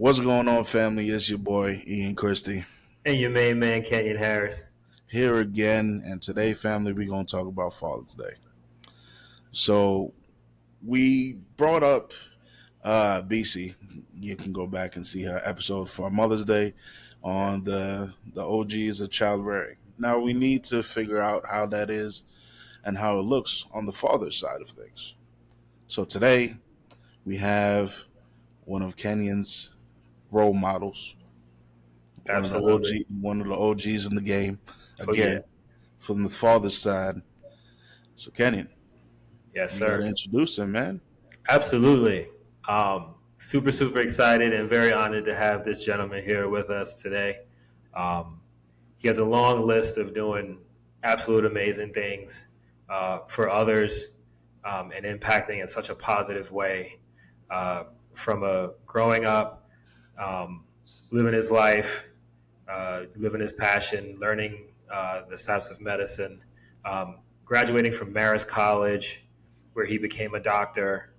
What's going on, family? It's your boy, Ian Christie, And your main man, Kenyon Harris. here again. And today, family, we're going to talk about Father's Day. So, we brought up BC. You can go back and see her episode for Mother's Day on the OGs of child rearing. Now, we need to figure out how that is and how it looks on the father's side of things. So, today, we have one of Kenyon's role models, Absolutely. one of the OGs in the game. Oh, yeah. Again, from the father's side. So, Kenyon, Yes, you got to sir. introduce him, man. Absolutely. Super excited and very honored to have this gentleman here with us today. Um, he has a long list of doing absolute amazing things for others and impacting in such a positive way. From a growing up, um, living his life, living his passion, learning the types of medicine, graduating from Marist College, where he became a doctor,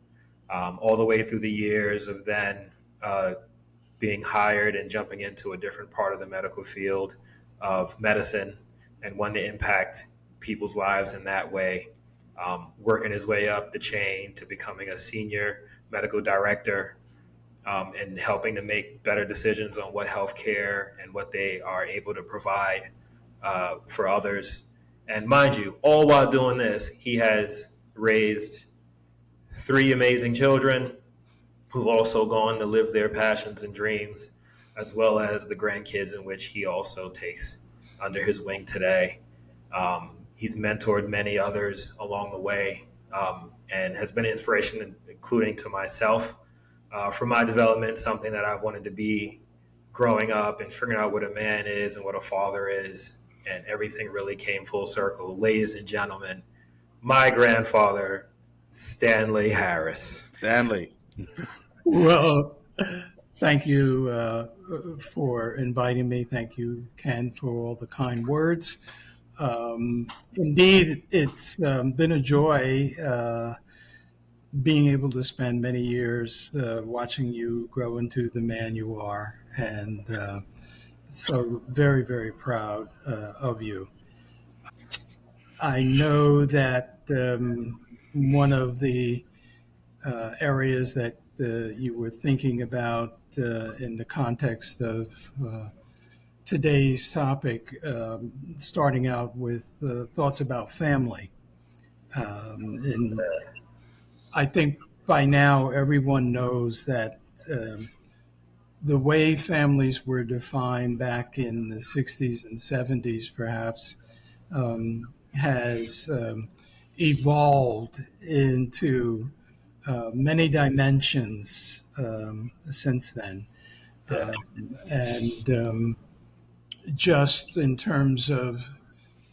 all the way through the years of then being hired and jumping into a different part of the medical field of medicine and wanting to impact people's lives in that way. Working his way up the chain to becoming a senior medical director and helping to make better decisions on what healthcare and what they are able to provide for others. And mind you, all while doing this, he has raised three amazing children who've also gone to live their passions and dreams, as well as the grandkids in which he also takes under his wing today. He's mentored many others along the way and has been an inspiration, including to myself, for my development, something that I've wanted to be growing up and figuring out what a man is and what a father is. And everything really came full circle. Ladies and gentlemen, my grandfather, Stanley Harris. Stanley. Well, thank you for inviting me. Thank you, Ken, for all the kind words. Indeed, it's been a joy being able to spend many years watching you grow into the man you are. And so very proud of you. I know that one of the areas that you were thinking about in the context of today's topic, starting out with thoughts about family. And I think by now everyone knows that the way families were defined back in the 60s and 70s perhaps has evolved into many dimensions since then. And just in terms of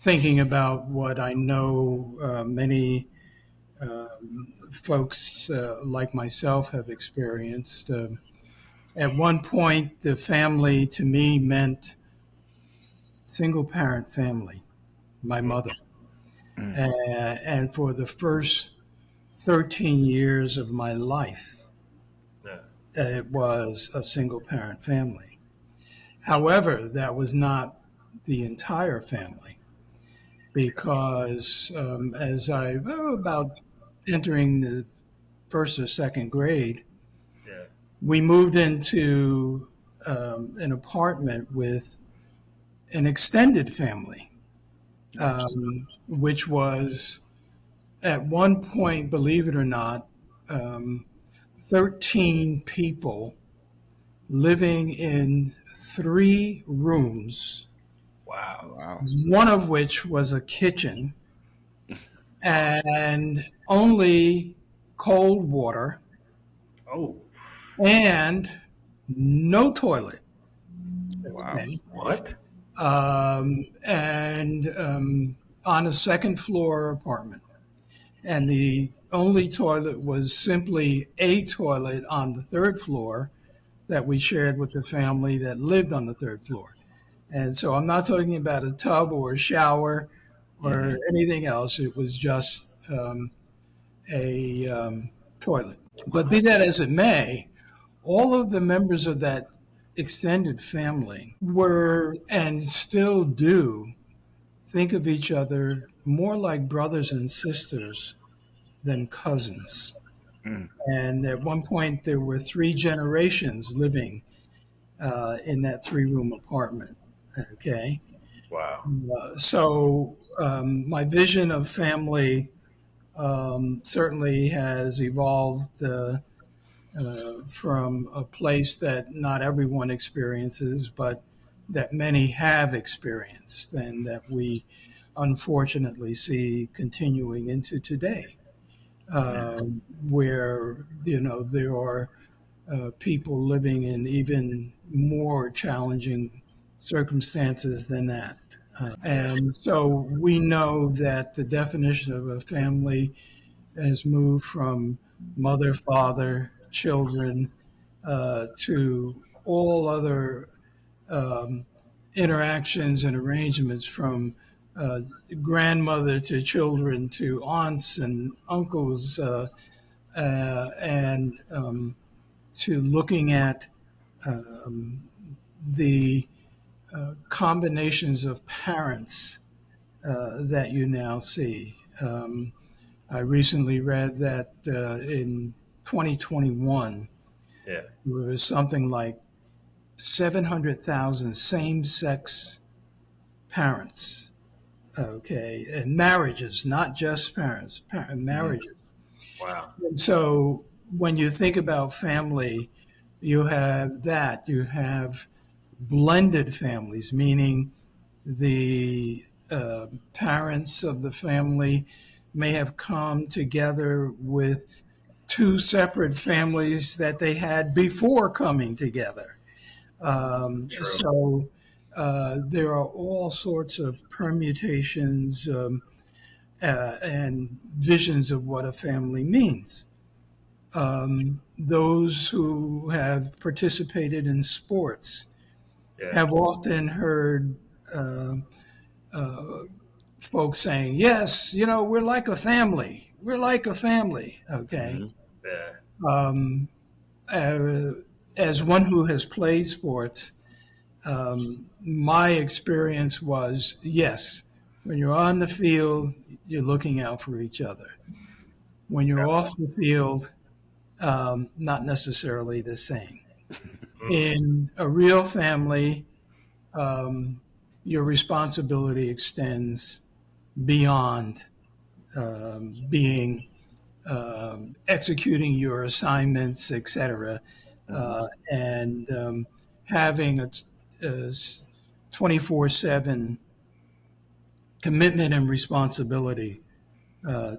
thinking about what I know many folks like myself have experienced, at one point the family to me meant single parent family, my mother. And for the first 13 years of my life, it was a single parent family. However, that was not the entire family, because as I was about entering the first or second grade, we moved into an apartment with an extended family, which was at one point, believe it or not, 13 people living in 3 rooms. Wow. One of which was a kitchen and only cold water. Oh. And no toilet. Wow. Okay. What? And on a second floor apartment. And the only toilet was simply a toilet on the third floor that we shared with the family that lived on the third floor. And so I'm not talking about a tub or a shower or anything else. It was just a toilet. But be that as it may, all of the members of that extended family were and still do think of each other more like brothers and sisters than cousins. Mm. And at one point, there were three generations living in that three-room apartment. Okay. Wow. My vision of family certainly has evolved from a place that not everyone experiences, but that many have experienced, and that we unfortunately see continuing into today, where there are people living in even more challenging circumstances than that. Yeah. And so we know that the definition of a family has moved from mother, father, children, to all other um, interactions and arrangements from uh, grandmother to children to aunts and uncles and to looking at um, the combinations of parents that you now see. I recently read that in 2021, Yeah. there was something like 700,000 same sex parents, okay, and marriages, not just parents, Mm. marriages. Wow. And so when you think about family, you have that, you have blended families, meaning the parents of the family may have come together with two separate families that they had before coming together. True. There are all sorts of permutations and visions of what a family means. Those who have participated in sports Yeah. have often heard uh, uh, folks saying, "Yes, we're like a family. We're like a family." Okay. Mhm. Yeah. Um, uh, as one who has played sports, my experience was yes, when you're on the field, you're looking out for each other. When you're off the field, not necessarily the same. Mm. In a real family, um, your responsibility extends beyond being executing your assignments, etc., Mhm. and having a 24/7 commitment and responsibility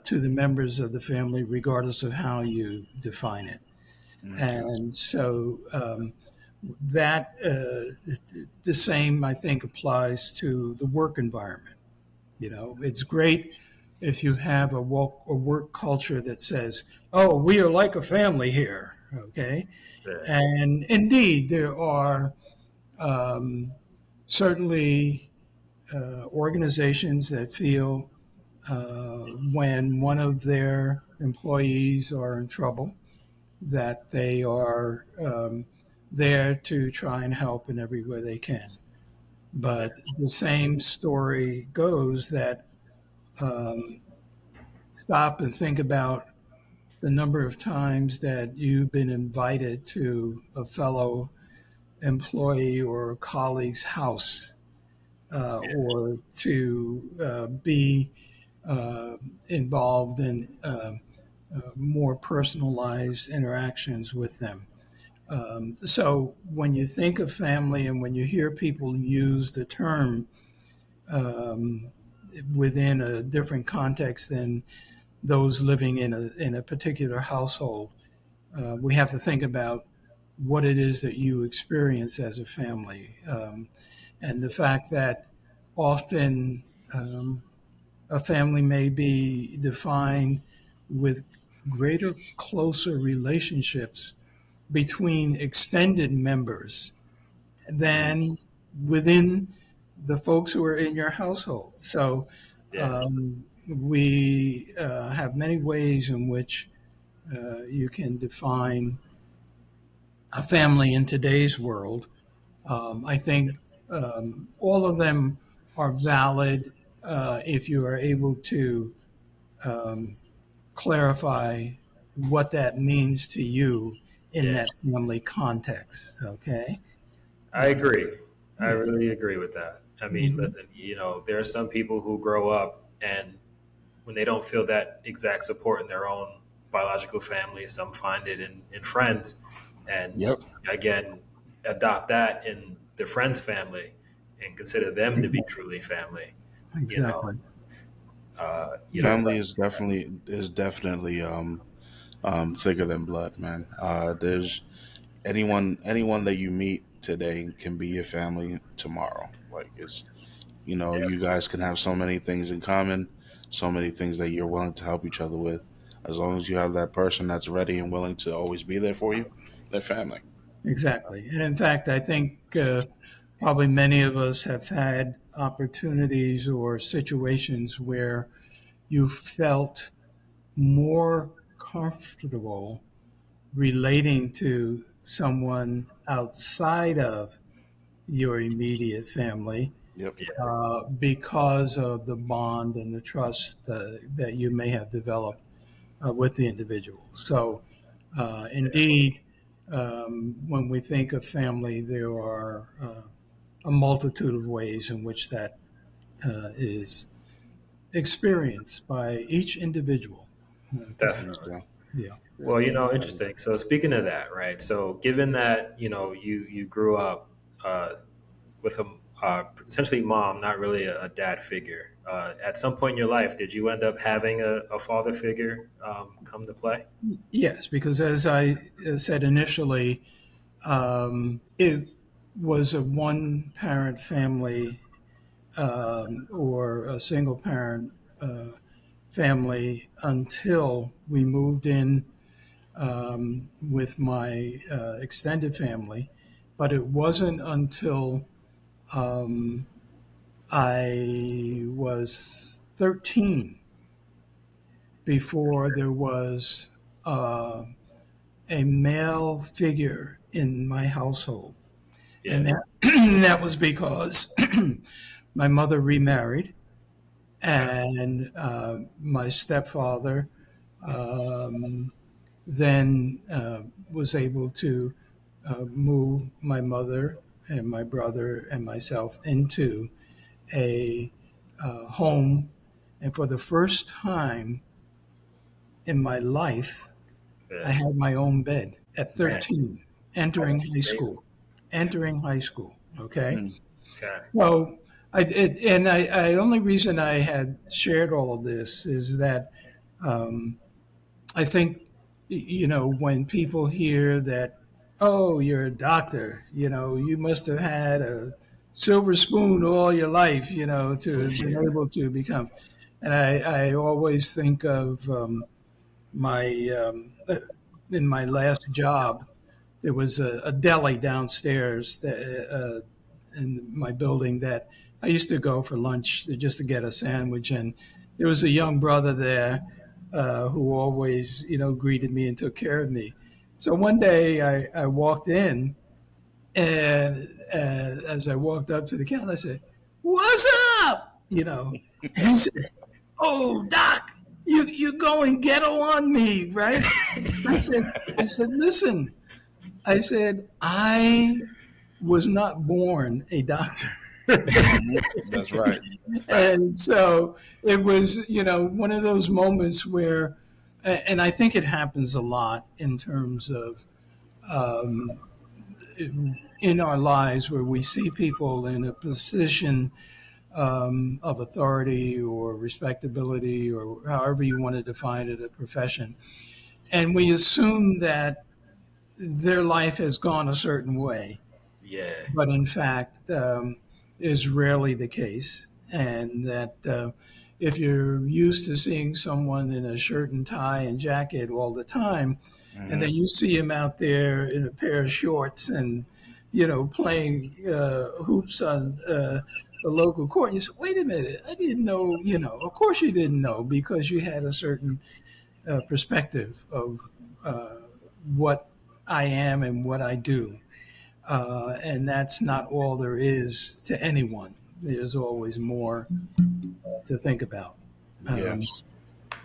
to the members of the family, regardless of how you define it. Okay. And so that the same, I think, applies to the work environment. It's great if you have a work culture that says, "Oh, we are like a family here." Okay, Yeah. and indeed, there are um, certainly organizations that feel when one of their employees are in trouble that they are there to try and help in every way they can. Yeah. But the same story goes that um, stop and think about the number of times that you've been invited to a fellow employee or colleague's house Yeah. or to be involved in more personalized interactions with them. So when you think of family and when you hear people use the term um, within a different context than those living in a particular household, we have to think about what it is that you experience as a family, and the fact that often a family may be defined with greater, closer relationships between extended members Mhm. than within the folks who are in your household. So Yeah. we have many ways in which you can define a family in today's world. I think all of them are valid if you are able to um, clarify what that means to you in Yeah, that family context. Okay. I agree. I Yeah. really agree with that. I mean, Hmm. listen, there are some people who grow up and when they don't feel that exact support in their own biological family, some find it in friends. And Yep. again, adopt that in the friend's family and consider them to be truly family. You know, Exactly. so Family is definitely thicker than blood, man. There's anyone that you meet today can be your family tomorrow. Like it's yeah, you guys can have so many things in common, so many things that you're willing to help each other with. As long as you have that person that's ready and willing to always be there for you, they're family. Exactly. And in fact, I think probably many of us have had opportunities or situations where you felt more comfortable relating to someone outside of your immediate family Yep. yeah, because of the bond and the trust that you may have developed with the individual. So, indeed, when we think of family, there are a multitude of ways in which that is experienced by each individual. definitely. Yeah. Yeah. Well, Yeah. interesting. So speaking of that, right? So given that you grew up with a essentially mom, not really a dad figure. At some point in your life, did you end up having a father figure come to play? Yes, because as I said initially, it was a one parent family or a single parent family until we moved in with my extended family. But it wasn't until um, I was 13 before there was a male figure in my household. Yeah, And that, that was because my mother remarried, okay, and my stepfather um, then was able to move my mother and my brother and myself into a home. And for the first time in my life, I yeah, had my own bed at man, 13, that's entering high amazing. school. Entering high school. Okay. Mm. Okay, So I only reason I had shared all of this is that um, I think, when people hear that, oh, you're a doctor, you must have had a silver spoon all your life, to have been yeah, able to become. And I always think of my, in my last job, there was a deli downstairs in my building that I used to go for lunch just to get a sandwich. And there was a young brother there who always, greeted me and took care of me. So one day I walked in, and as I walked up to the counter, I said, "What's up?" And he said, "Oh, Doc, you going ghetto on me, right?" I said, "Listen." I said, I was not born a doctor. Hmm. That's right. it's facts. And so it was, one of those moments where, and I think it happens a lot in terms of um, in our lives where we see people in a position of authority or respectability or however you want to define it, a profession. And we assume that their life has gone a certain way, Yeah, but in fact is rarely the case. And that if you're used to seeing someone in a shirt and tie and jacket all the time, and Hmm. then you see him out there in a pair of shorts and, playing hoops on the local court, you say, wait a minute, I didn't know, of course you didn't know because you had a certain perspective of what I am and what I do. And that's not all there is to anyone. There's always more to think about. Yeah, Um,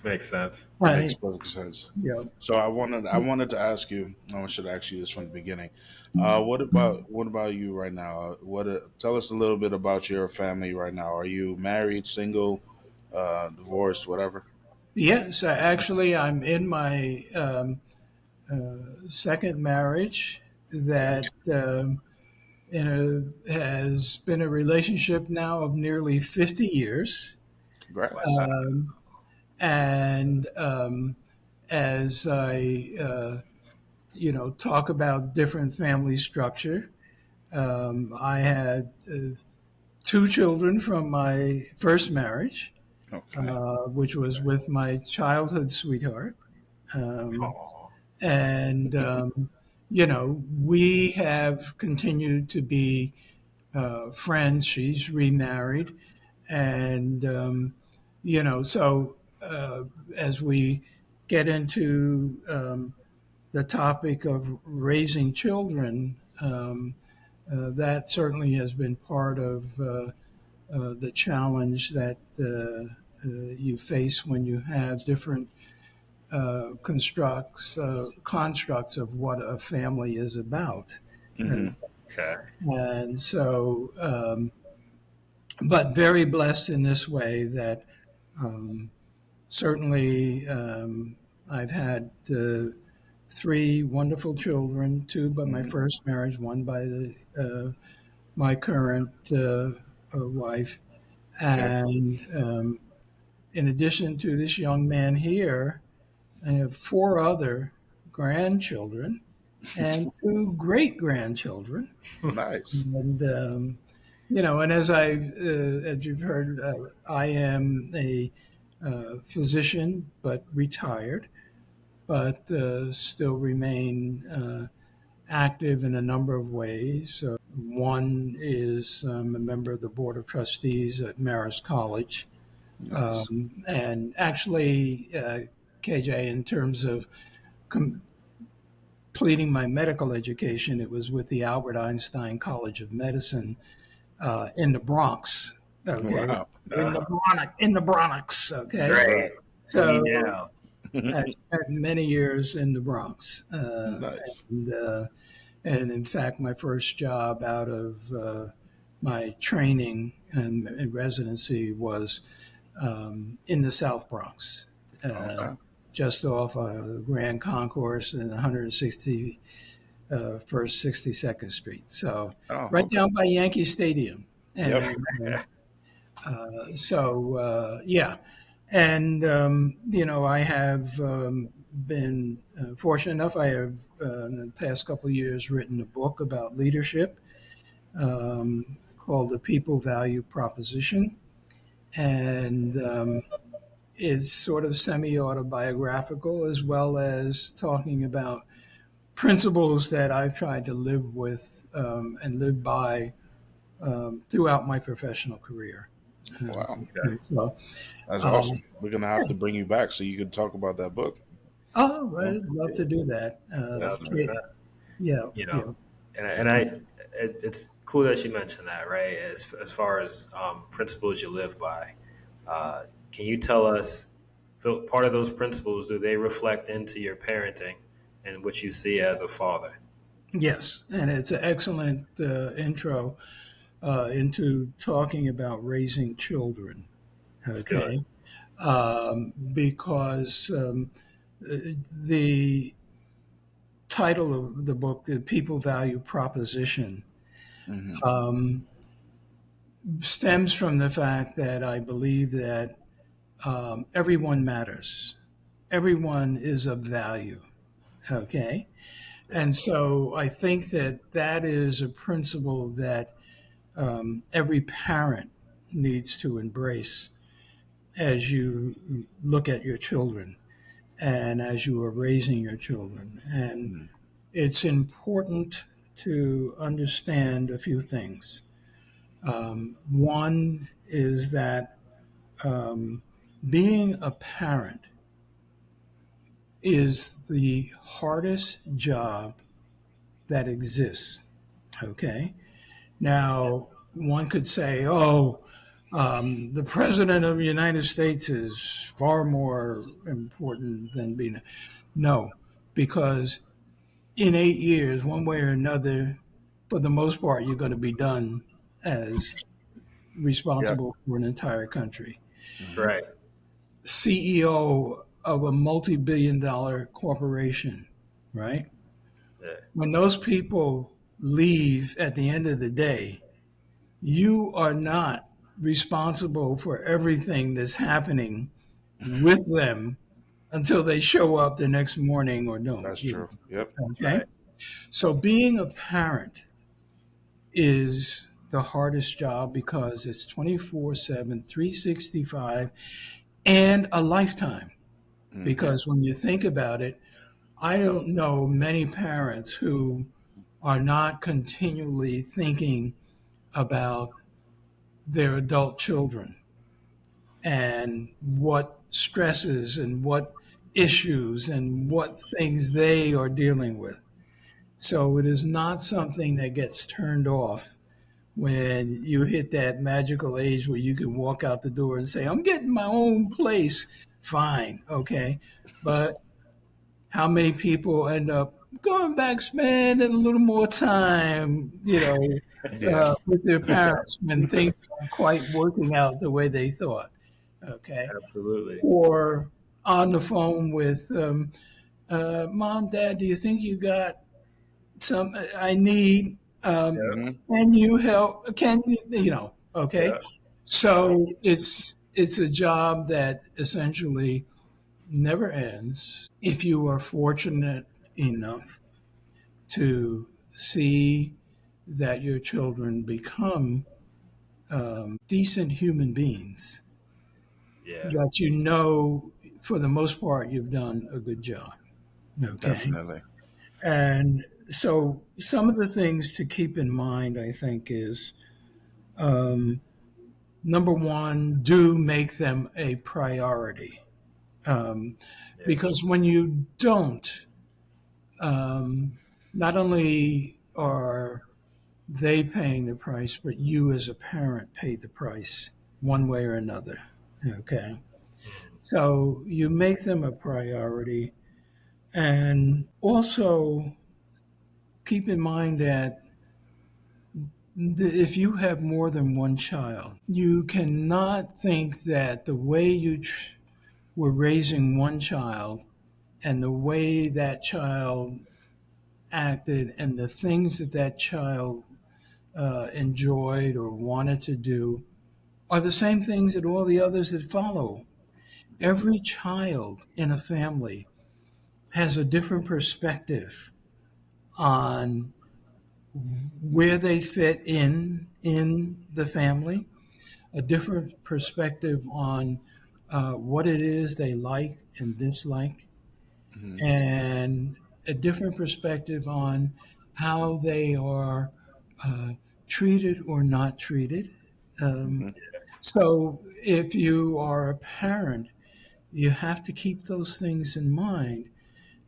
Makes sense. I, makes perfect sense. yeah, So I wanted to ask you. I should ask you this from the beginning. What about you right now? Tell us a little bit about your family right now. Are you married, single, divorced, whatever? yes, actually, I'm in my second marriage Okay, that has been a relationship now of nearly 50 years. congrats. Wow. Um, and as I, talk about different family structure, I had two children from my first marriage, Okay. which was with my childhood sweetheart. Um, Oh, and, we have continued to be friends. She's remarried. And, so as we get into the topic of raising children, that certainly has been part of the challenge that you face when you have different constructs of what a family is about. Uh, Hmm. okay. and so, but very blessed in this way that um, certainly I've had three wonderful children, two by my Hmm. first marriage, one by my current wife. Okay. And in addition to this young man here, I have four other grandchildren and two great grandchildren. Nice. And, and as you've heard, I am a physician, but retired, but still remain active in a number of ways. One is a member of the Board of Trustees at Marist College. Nice. And actually, KJ, in terms of completing my medical education, it was with the Albert Einstein College of Medicine in the Bronx. Okay, Wow. Uh, In the Bronx. that's Okay, right. Right. Put me so down. I spent many years in the Bronx, Nice. and in fact, my first job out of my training and residency was in the South Bronx, uh, Okay. just off the Grand Concourse and 160 First 62nd Street. So Oh, right okay. down by Yankee Stadium. Yep. And yeah. And, I have been fortunate enough. I have, in the past couple of years, written a book about leadership called The People Value Proposition. And it's sort of semi autobiographical, as well as talking about principles that I've tried to live with and live by throughout my professional career. Wow. Okay. So, That's um, awesome. We're gonna have to bring you back so you can talk about that book. oh, Yeah. I'd love to do that. 1,000%. Yeah, You yeah. know, it's cool that you mentioned that, right? As far as principles you live by, can you tell us part of those principles? Do they reflect into your parenting and what you see as a father? Yes, and it's an excellent intro into talking about raising children. It's good. Okay, because the title of the book, The People Value Proposition, Hmm. um, stems from the fact that I believe that everyone matters. Everyone is of value. Okay. And so I think that that is a principle that every parent needs to embrace as you look at your children and as you are raising your children. And it's important to understand a few things. One is that um, being a parent is the hardest job that exists. Okay. Now, one could say, oh, the president of the United States is far more important than being. No, because in 8 years, one way or another, for the most part, you're going to be done as Yeah. responsible for an entire country. That's Hmm. right. CEO of a multi billion dollar corporation, right? Yeah. When those people leave at the end of the day, you are not responsible for everything that's happening with them until they show up the next morning or don't. That's true. Yep. That's Okay. right. So being a parent is the hardest job because it's 24/7, 365, and a lifetime. Hmm. Because when you think about it, I don't know many parents who are not continually thinking about their adult children and what stresses and what issues and what things they are dealing with. So it is not something that gets turned off when you hit that magical age where you can walk out the door and say, I'm getting my own place. Fine, okay. But how many people end up going back, spending a little more time, Yeah. with their Yeah. parents when things aren't quite working out the way they thought, okay? Absolutely. Or on the phone with mom, dad, do you think you got some I need? Hmm. Can you help? Okay? Yeah. So it's a job that essentially never ends. If you are fortunate enough to see that your children become decent human beings, Yeah. that for the most part you've done a good job. Okay. Definitely. And so some of the things to keep in mind, I think, is um, number one, do make them a priority. Um, Yeah. because when you don't, um, not only are they paying the price, but you as a parent pay the price one way or another. Okay. Mhm. So you make them a priority. And also keep in mind that if you have more than one child, you cannot think that the way you were raising one child and the way that child acted and the things that that child enjoyed or wanted to do are the same things that all the others that follow. Every child in a family has a different perspective on where they fit in the family, a different perspective on what it is they like and dislike, Hmm. and a different perspective on how they are uh, treated or not treated. Um, Hmm. so if you are a parent, you have to keep those things in mind,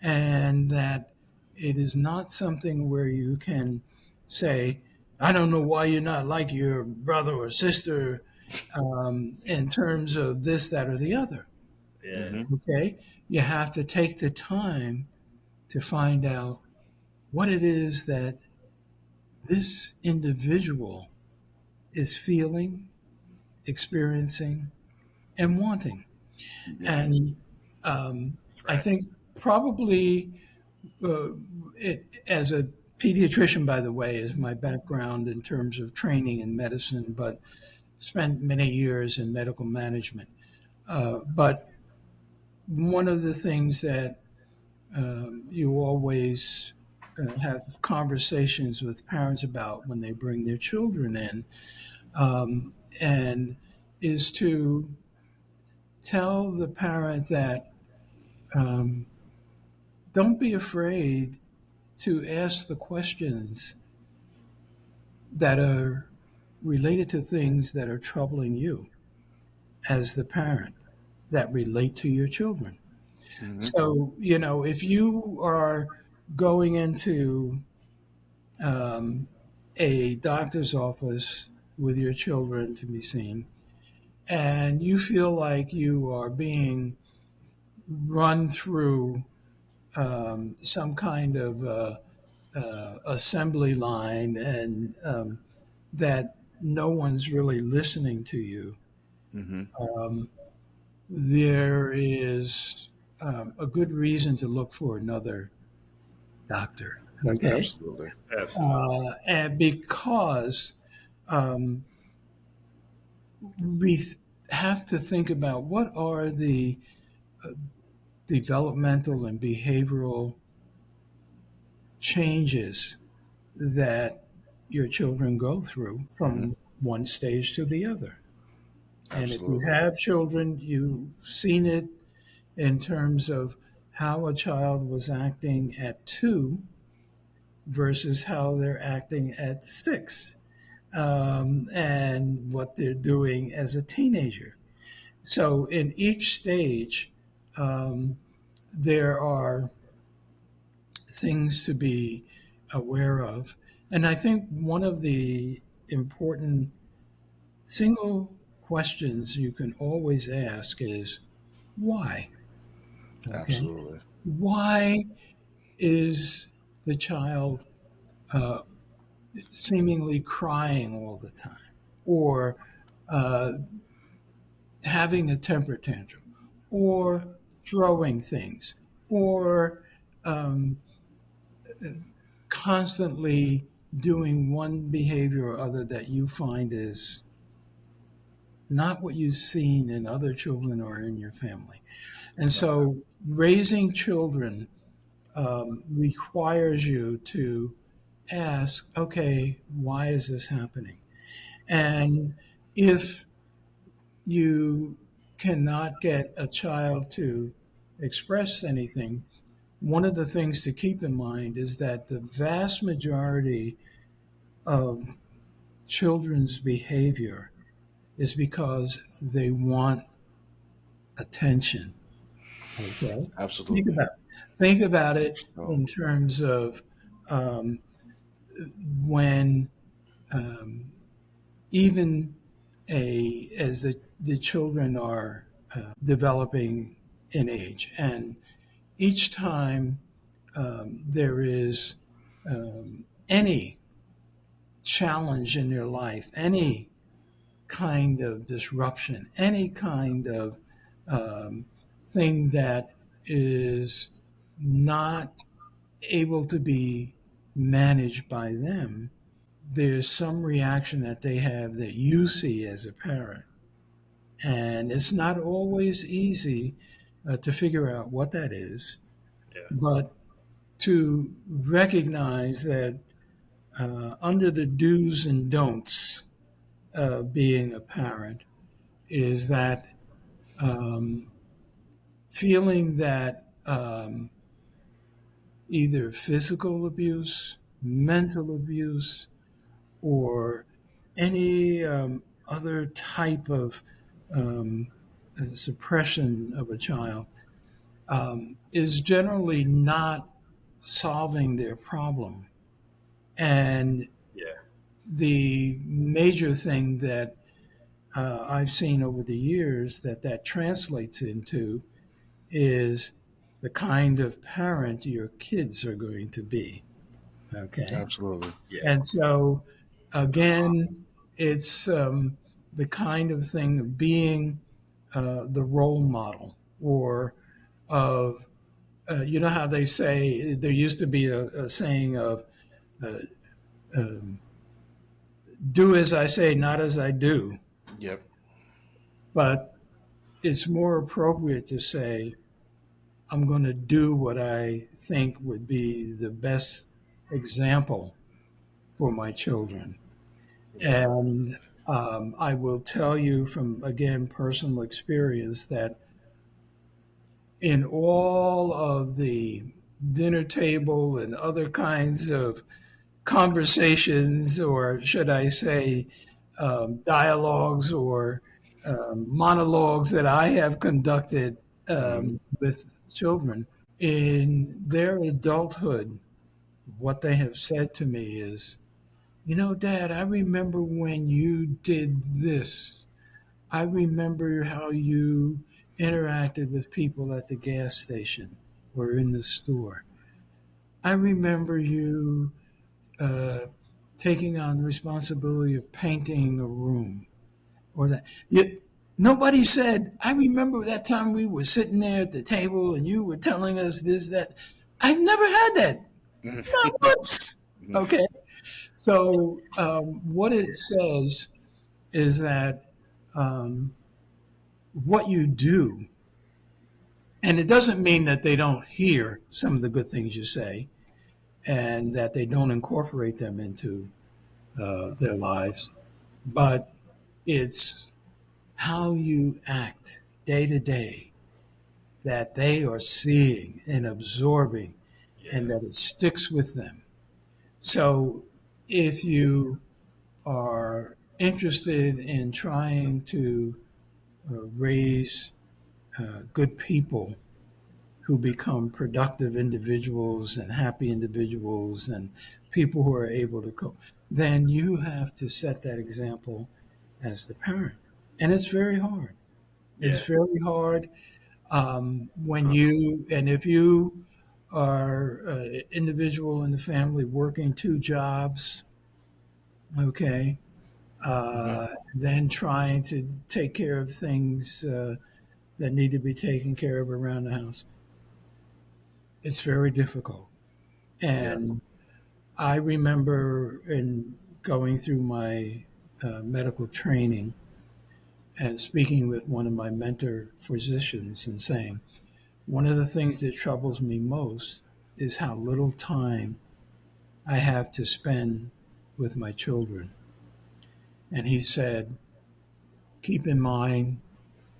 and that it is not something where you can say, I don't know why you're not like your brother or sister in terms of this, that, or the other. Yeah. Hmm. Okay. You have to take the time to find out what it is that this individual is feeling, experiencing, and wanting. Yeah. And That's I right. think probably as a pediatrician, by the way, is my background in terms of training in medicine, but spent many years in medical management. But one of the things that you always have conversations with parents about when they bring their children in, and is to tell the parent that um, don't be afraid to ask the questions that are related to things that are troubling you as the parent that relate to your children. Hmm. So, if you are going into um, a doctor's office with your children to be seen, and you feel like you are being run through some kind of assembly line, and that no one's really listening to you, Mm-hmm. um, there is a good reason to look for another doctor. Okay. Absolutely. Absolutely. And because um, we have to think about what are the uh, developmental and behavioral changes that your children go through Mm-hmm. from one stage to the other. And if you Absolutely. have children, you've seen it in terms of how a child was acting at 2 versus how they're acting at 6, and what they're doing as a teenager. So in each stage, um, there are things to be aware of. And I think one of the important single questions you can always ask is why? Okay. Absolutely. Why is the child uh, seemingly crying all the time, or uh, having a temper tantrum, Yeah. or throwing things, or um, constantly doing one behavior or other that you find is not what you've seen in other children or in your family. And Okay. so raising children requires you to ask, okay, why is this happening? And if you cannot get a child to express anything, one of the things to keep in mind is that the vast majority of children's behavior is because they want attention. Okay, think Absolutely. about think about it So, in terms of um, when um, even as the children are developing in age, and each time there is any challenge in their life, any kind of disruption, any kind of um, thing that is not able to be managed by them, there's some reaction that they have that you see as a parent. And it's not always easy to figure out what that is, Yeah. but to recognize that under the do's and don'ts of being a parent is that um, feeling that either physical abuse, mental abuse, or any other type of um, suppression of a child is generally not solving their problem. And Yeah. the major thing that I've seen over the years that translates into is the kind of parent your kids are going to be. Okay. absolutely. Yeah. And so, again, it's the kind of thing of being the role model, or of, you know how they say, there used to be a saying of, uh, um, do as I say, not as I do. Yep. But it's more appropriate to say, I'm going to do what I think would be the best example for my children. Yeah. And I will tell you from, again, personal experience that in all of the dinner table and other kinds of conversations, or should I say, dialogues or monologues that I have conducted Mm-hmm. with children in their adulthood, what they have said to me is, Dad, I remember when you did this. I remember how you interacted with people at the gas station or in the store. I remember you uh, taking on the responsibility of painting a room or that. Nobody said, I remember that time we were sitting there at the table and you were telling us this, that. I've never had that. Not once. Okay. So, what it says is that um, what you do, and it doesn't mean that they don't hear some of the good things you say and that they don't incorporate them into their lives, but it's how you act day to day that they are seeing and absorbing Yeah. and that it sticks with them. So if you are interested in trying to raise good people who become productive individuals and happy individuals and people who are able to cope, then you have to set that example as the parent. And it's very hard. Yeah. It's very hard when you, and if you are an individual in the family working two jobs, okay, Mhm. then trying to take care of things that need to be taken care of around the house, it's very difficult. Yeah. And I remember in going through my medical training and speaking with one of my mentor physicians and saying, one of the things that troubles me most is how little time I have to spend with my children. And he said, keep in mind,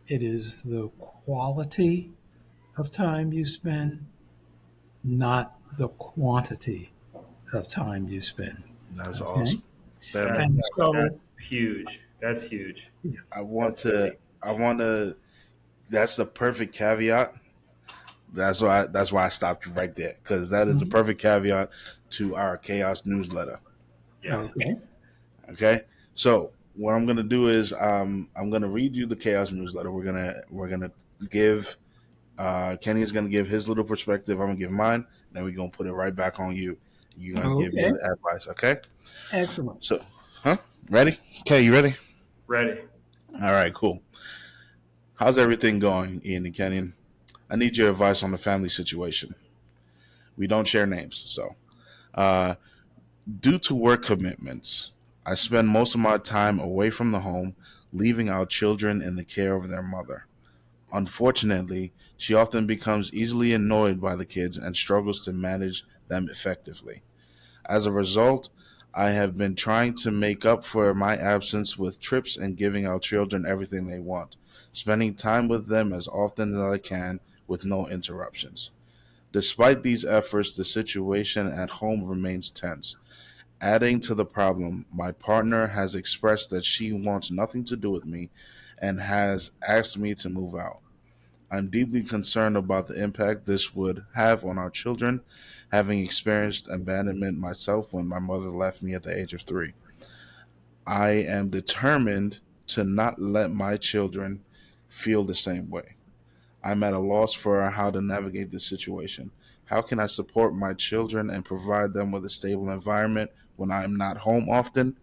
it is the quality of time you spend, not the quantity of time you spend. That's Okay. awesome, Stanley. And That's so, that's huge. That's huge. yeah. I want That's to. big. I want to. That's the perfect caveat. That's why I stopped you right there, because that is the Mhm. perfect caveat to our chaos newsletter. Yes. Okay. Okay, so what I'm gonna do is I'm gonna read you the chaos newsletter. We're gonna give Kenny is gonna give his little perspective. I'm gonna give mine. Then we're gonna put it right back on you. You're gonna give Okay. your advice. Okay. Excellent. So, huh? Ready? Okay, you ready? Ready. All right, cool. How's everything going, Ian and Kenyon? I need your advice on the family situation. We don't share names, so uh, due to work commitments, I spend most of my time away from the home, leaving our children in the care of their mother. Unfortunately, she often becomes easily annoyed by the kids and struggles to manage them effectively. As a result, I have been trying to make up for my absence with trips and giving our children everything they want, spending time with them as often as I can with no interruptions. Despite these efforts, the situation at home remains tense. Adding to the problem, my partner has expressed that she wants nothing to do with me and has asked me to move out. I'm deeply concerned about the impact this would have on our children, having experienced abandonment myself when my mother left me at the age of 3. I am determined to not let my children feel the same way. I'm at a loss for how to navigate this situation. How can I support my children and provide them with a stable environment when I'm not home often?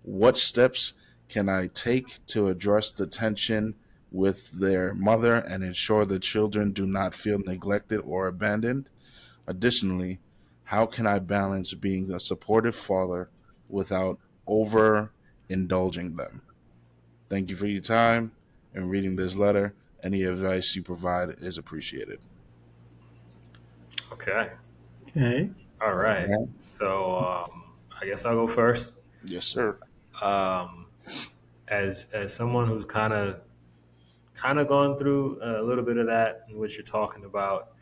What steps can I take to address the tension with their mother and ensure the children do not feel neglected or abandoned? Additionally, how can I balance being a supportive father without overindulging them? Thank you for your time and reading this letter. Any advice you provide is appreciated. Okay. Okay. All right. Alright. So I guess I'll go first. Yes, sir. Um, as someone who's kind of gone through a little bit of that and what you're talking about,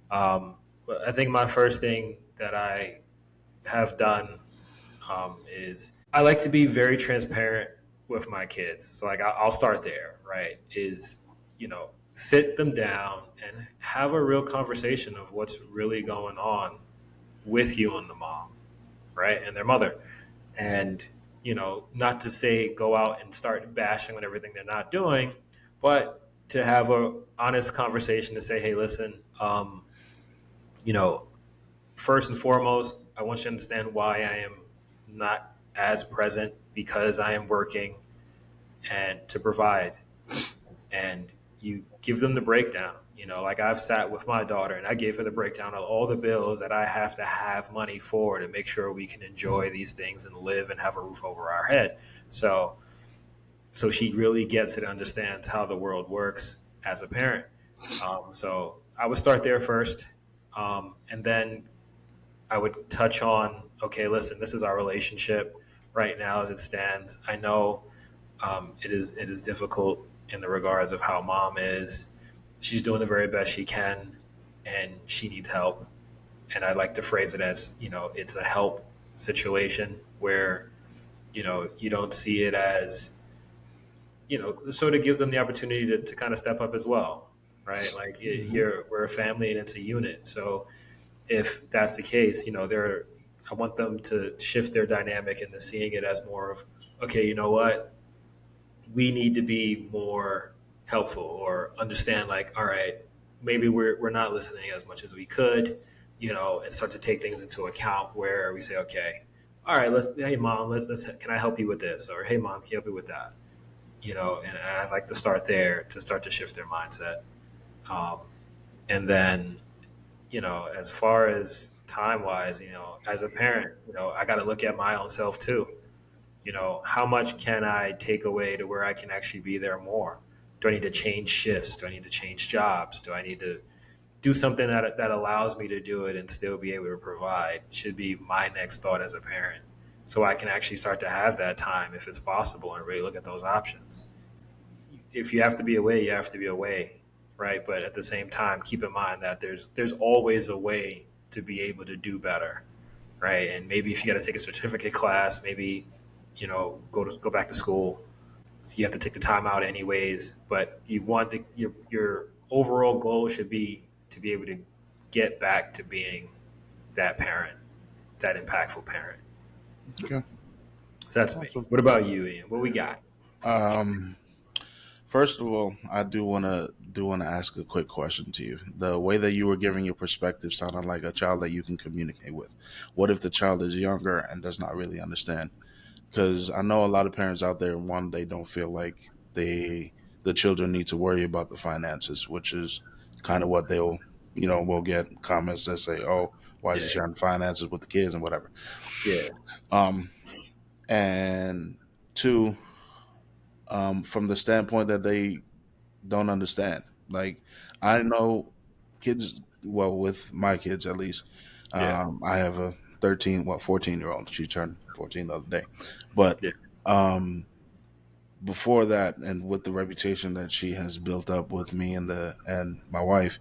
but I think my first thing that I have done is I like to be very transparent with my kids. So like I'll start there, right? Is sit them down and have a real conversation of what's really going on with you and the mom, right, and their mother. And, not to say go out and start bashing on everything they're not doing, but to have a honest conversation to say, hey, listen, you know, first and foremost, I want you to understand why I am not as present, because I am working and to provide. And you give them the breakdown. Like I've sat with my daughter and I gave her the breakdown of all the bills that I have to have money for to make sure we can enjoy these things and live and have a roof over our head. So, so she really gets it, understands how the world works as a parent. So I would start there first, and then I would touch on, okay, listen, this is our relationship right now as it stands. I know it is difficult in the regards of how mom is. She's doing the very best she can, and she needs help. And I like to phrase it as, it's a help situation where, you don't see it as, sort of gives them the opportunity to kind of step up as well, right? Like Mhm. we're a family and it's a unit. So if that's the case, I want them to shift their dynamic into seeing it as more of, okay, you know what, we need to be more helpful or understand, like, all right, maybe we're not listening as much as we could, and start to take things into account where we say, okay, all right, hey mom, let's can I help you with this, or hey mom, can you help me with that, and I'd like to start there to start to shift their mindset. um, and then, as far as time wise, as a parent, I got to look at my own self too. How much can I take away to where I can actually be there more? Do I need to change shifts? Do I need to change jobs? Do I need to do something that allows me to do it and still be able to provide? Should be my next thought as a parent. So I can actually start to have that time if it's possible and really look at those options. If you have to be away, you have to be away, right? But at the same time, keep in mind that there's always a way to be able to do better, right? And maybe if you got to take a certificate class, maybe go back to school. So you have to take the time out anyways. But you want your overall goal should be to be able to get back to being that parent, that impactful parent. Okay. So that's me. Awesome. What about you, Ian? What we got? Um, First of all, I do want to ask a quick question to you. The way that you were giving your perspective sounded like a child that you can communicate with. What if the child is younger and does not really understand? Because I know a lot of parents out there. One, they don't feel like the children need to worry about the finances, which is kind of what we'll get comments that say, "Oh, why is he Yeah, sharing finances with the kids and whatever." yeah, Um, and two, from the standpoint that they don't understand. Like I know kids, well, with my kids at least. yeah, I have a 14-year old. She turned 14 the other day, but yeah, um, before that, and with the reputation that she has built up with me and my wife,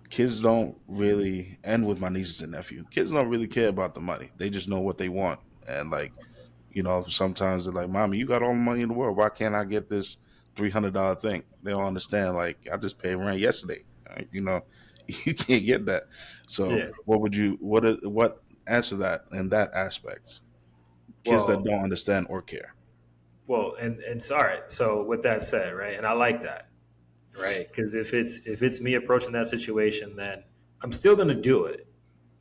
kids don't really, and with my nieces and nephew, kids don't really care about the money. They just know what they want, and like sometimes they're like, "Mommy, you got all the money in the world. Why can't I get this $300 thing?" They don't understand. Like I just paid rent yesterday. You can't get that. So, yeah. what answer that in that aspect? Kids that Well, don't understand or care. and sorry. So with that said, right, and I like that, right? Because if it's me approaching that situation, then I'm still going to do it,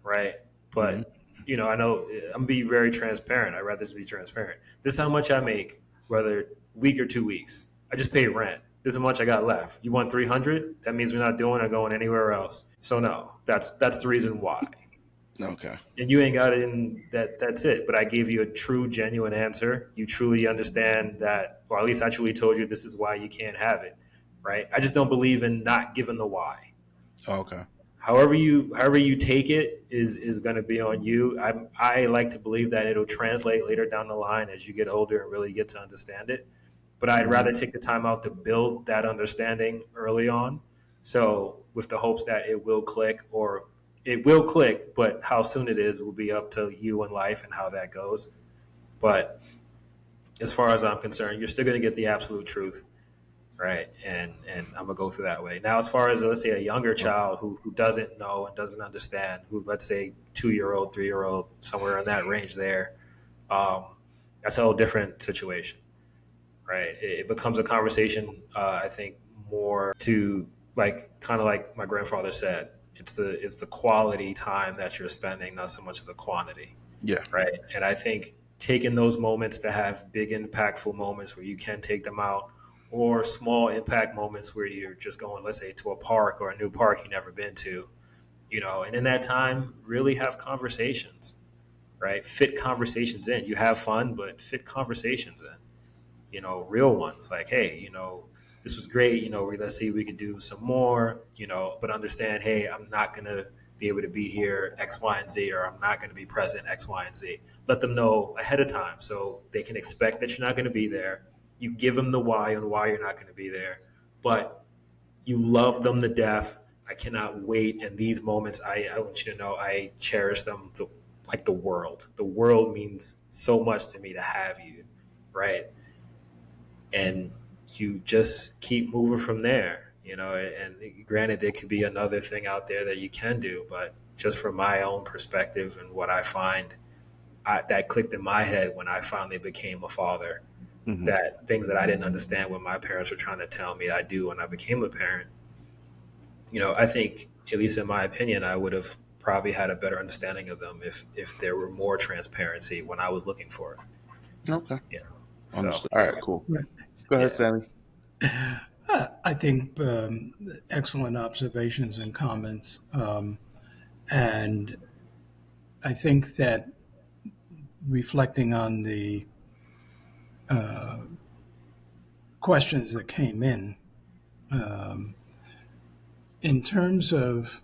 right? Hmm. But I know I'm be very transparent. I'd rather just be transparent. This is how much I make, whether week or 2 weeks. I just paid rent. This is how much I got left. You want 300? That means we're not doing or going anywhere else. So no, that's the reason why. Okay. And you ain't got it in that. That's it. But I gave you a true, genuine answer. You truly understand that, or at least I truly told you this is why you can't have it, right? I just don't believe in not giving the why. Okay. However you take it is going to be on you. I like to believe that it'll translate later down the line as you get older and really get to understand it. But I'd Hmm. rather take the time out to build that understanding early on. So with the hopes that it will click, or it will click, but how soon it is will be up to you in life and how that goes. But as far as I'm concerned, you're still going to get the absolute truth. right? And I'm gonna go through that way. Now, as far as let's say a younger child who doesn't know and doesn't understand, who let's say 2 year old, 3 year old, somewhere in that range there, um, that's a whole different situation, right? It becomes a conversation. I think more to like kind of like my grandfather said. It's the quality time that you're spending, not so much the quantity, Yeah. right? And I think taking those moments to have big impactful moments where you can take them out, or small impact moments where you're just going, let's say, to a park or a new park you've never been to, and in that time, really have conversations, right? Fit conversations in. You have fun, but fit conversations in, real ones like, hey, this was great. Let's see, we could do some more, but understand, hey, I'm not going to be able to be here X, Y, and Z, or I'm not going to be present X, Y, and Z. Let them know ahead of time so they can expect that you're not going to be there. You give them the why on why you're not going to be there, but you love them to death. I cannot wait. And these moments, I want you to know, I cherish them like the world. The world means so much to me to have you, right? And you just keep moving from there, and granted there could be another thing out there that you can do, but just from my own perspective and what I find, that clicked in my head when I finally became a father, Hmm. that things that I didn't understand what my parents were trying to tell me I do when I became a parent. I think, at least in my opinion, I would have probably had a better understanding of them if there were more transparency when I was looking for it. Okay. you know so Understood. All right. Cool. Right. Go ahead, yeah. Stanley. I think excellent observations and comments. And I think that reflecting on the uh, questions that came um, in terms of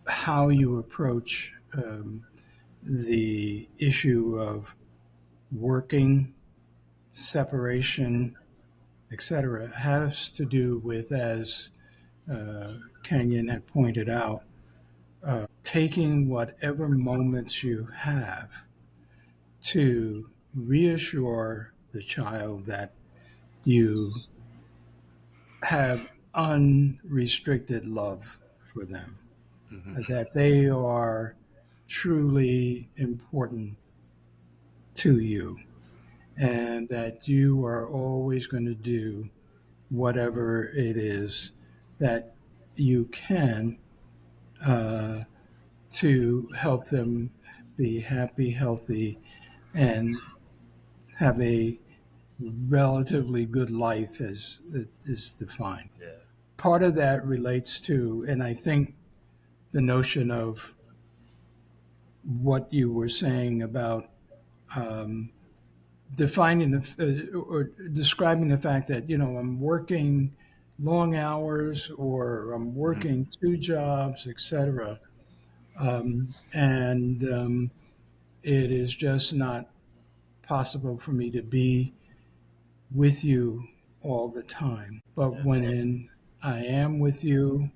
how you approach the issue of working, separation, etc., has to do with, as Kenyon had pointed out, taking whatever moments you have to reassure the child that you have unrestricted love for them, Hmm. that they are truly important to you, and that you are always going to do whatever it is that you can uh, to help them be happy, healthy, and have a relatively good life as it is defined. Yeah. Part of that relates to, and I think the notion of what you were saying about um, defining or describing the fact that I'm working long hours or I'm Hmm. working two jobs, etc., and it is just not possible for me to be with you all the time. But Yeah. when I am with you,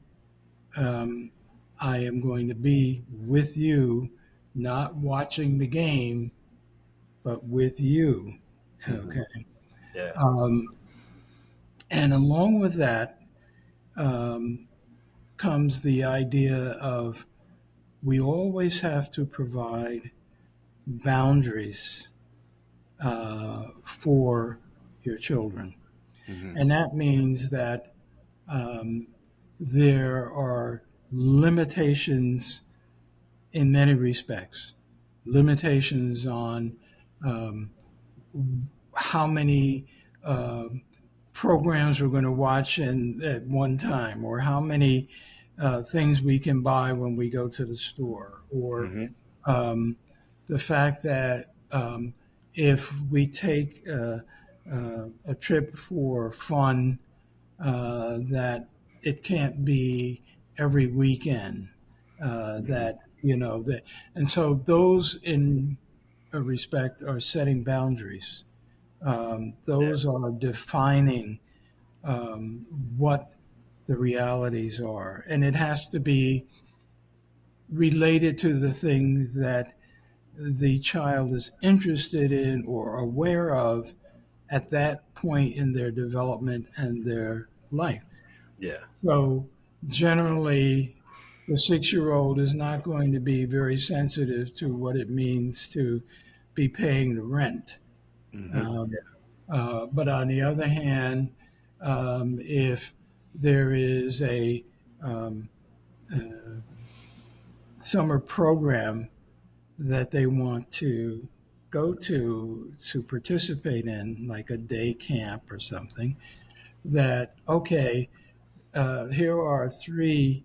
um, I am going to be with you, not watching the game, but with you. Hmm. Okay. Yeah. Um, and along with that um, comes the idea of we always have to provide boundaries for your children. Hmm. And that means that um, there are limitations in many respects, limitations on um, how many programs we're going to watch at one time, or how many things we can buy when we go to the store, or Hmm. um, the fact that if we take a trip for fun, that it can't be every weekend. Hmm. That that, and so those in a respect are setting boundaries. Yeah. Those are defining what the realities are, and it has to be related to the things that the child is interested in or aware of, at that point in their development and their life. Yeah. So generally, the 6 year old is not going to be very sensitive to what it means to be paying the rent. Hmm. Um, but on the other hand, if there is a um, uh, summer program that they want to go to participate in, like a day camp or something, that, okay, here are three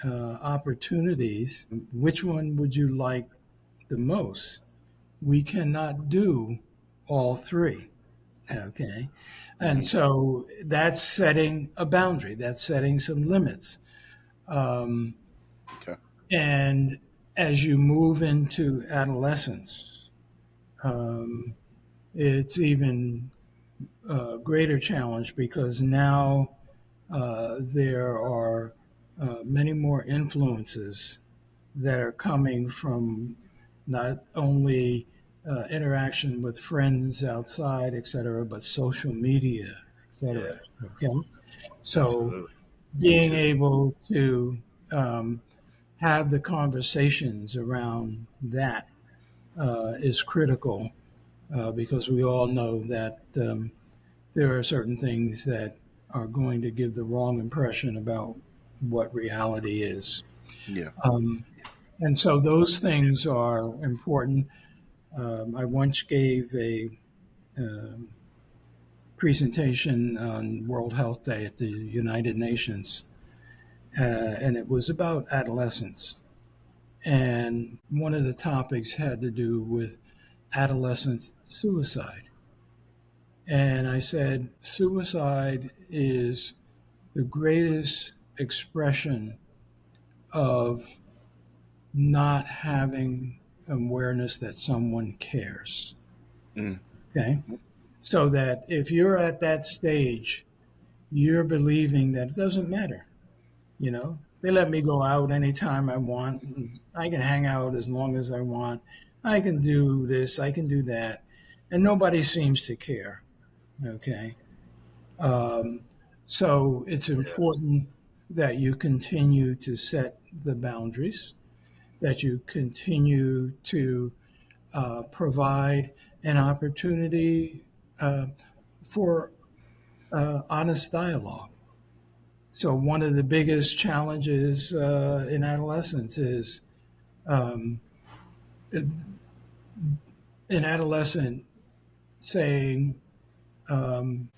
opportunities. Which one would you like the most? We cannot do all three. Okay. And Hmm. so that's setting a boundary, that's setting some limits. Um, Okay. and as you move into adolescence, um, it's even a greater challenge because now there are many more influences that are coming from not only interaction with friends outside, et cetera, but social media, et cetera. Yeah. Okay. So Absolutely. being able to have the conversations around that is critical because we all know that there are certain things that are going to give the wrong impression about what reality is. Yeah. Um, and so those things are important. I once gave a um presentation on World Health Day at the United Nations, and it was about adolescence. And one of the topics had to do with adolescent suicide. And I said, suicide is the greatest expression of not having awareness that someone cares. Mm. Okay. So that if you're at that stage, you're believing that it doesn't matter. You know, they let me go out anytime I want. And I can hang out as long as I want. I can do this, I can do that. And nobody seems to care. Okay. Um, so it's Yeah. important that you continue to set the boundaries, that you continue to provide an opportunity uh, for honest dialogue. So, one of the biggest challenges in adolescence is um, an adolescent saying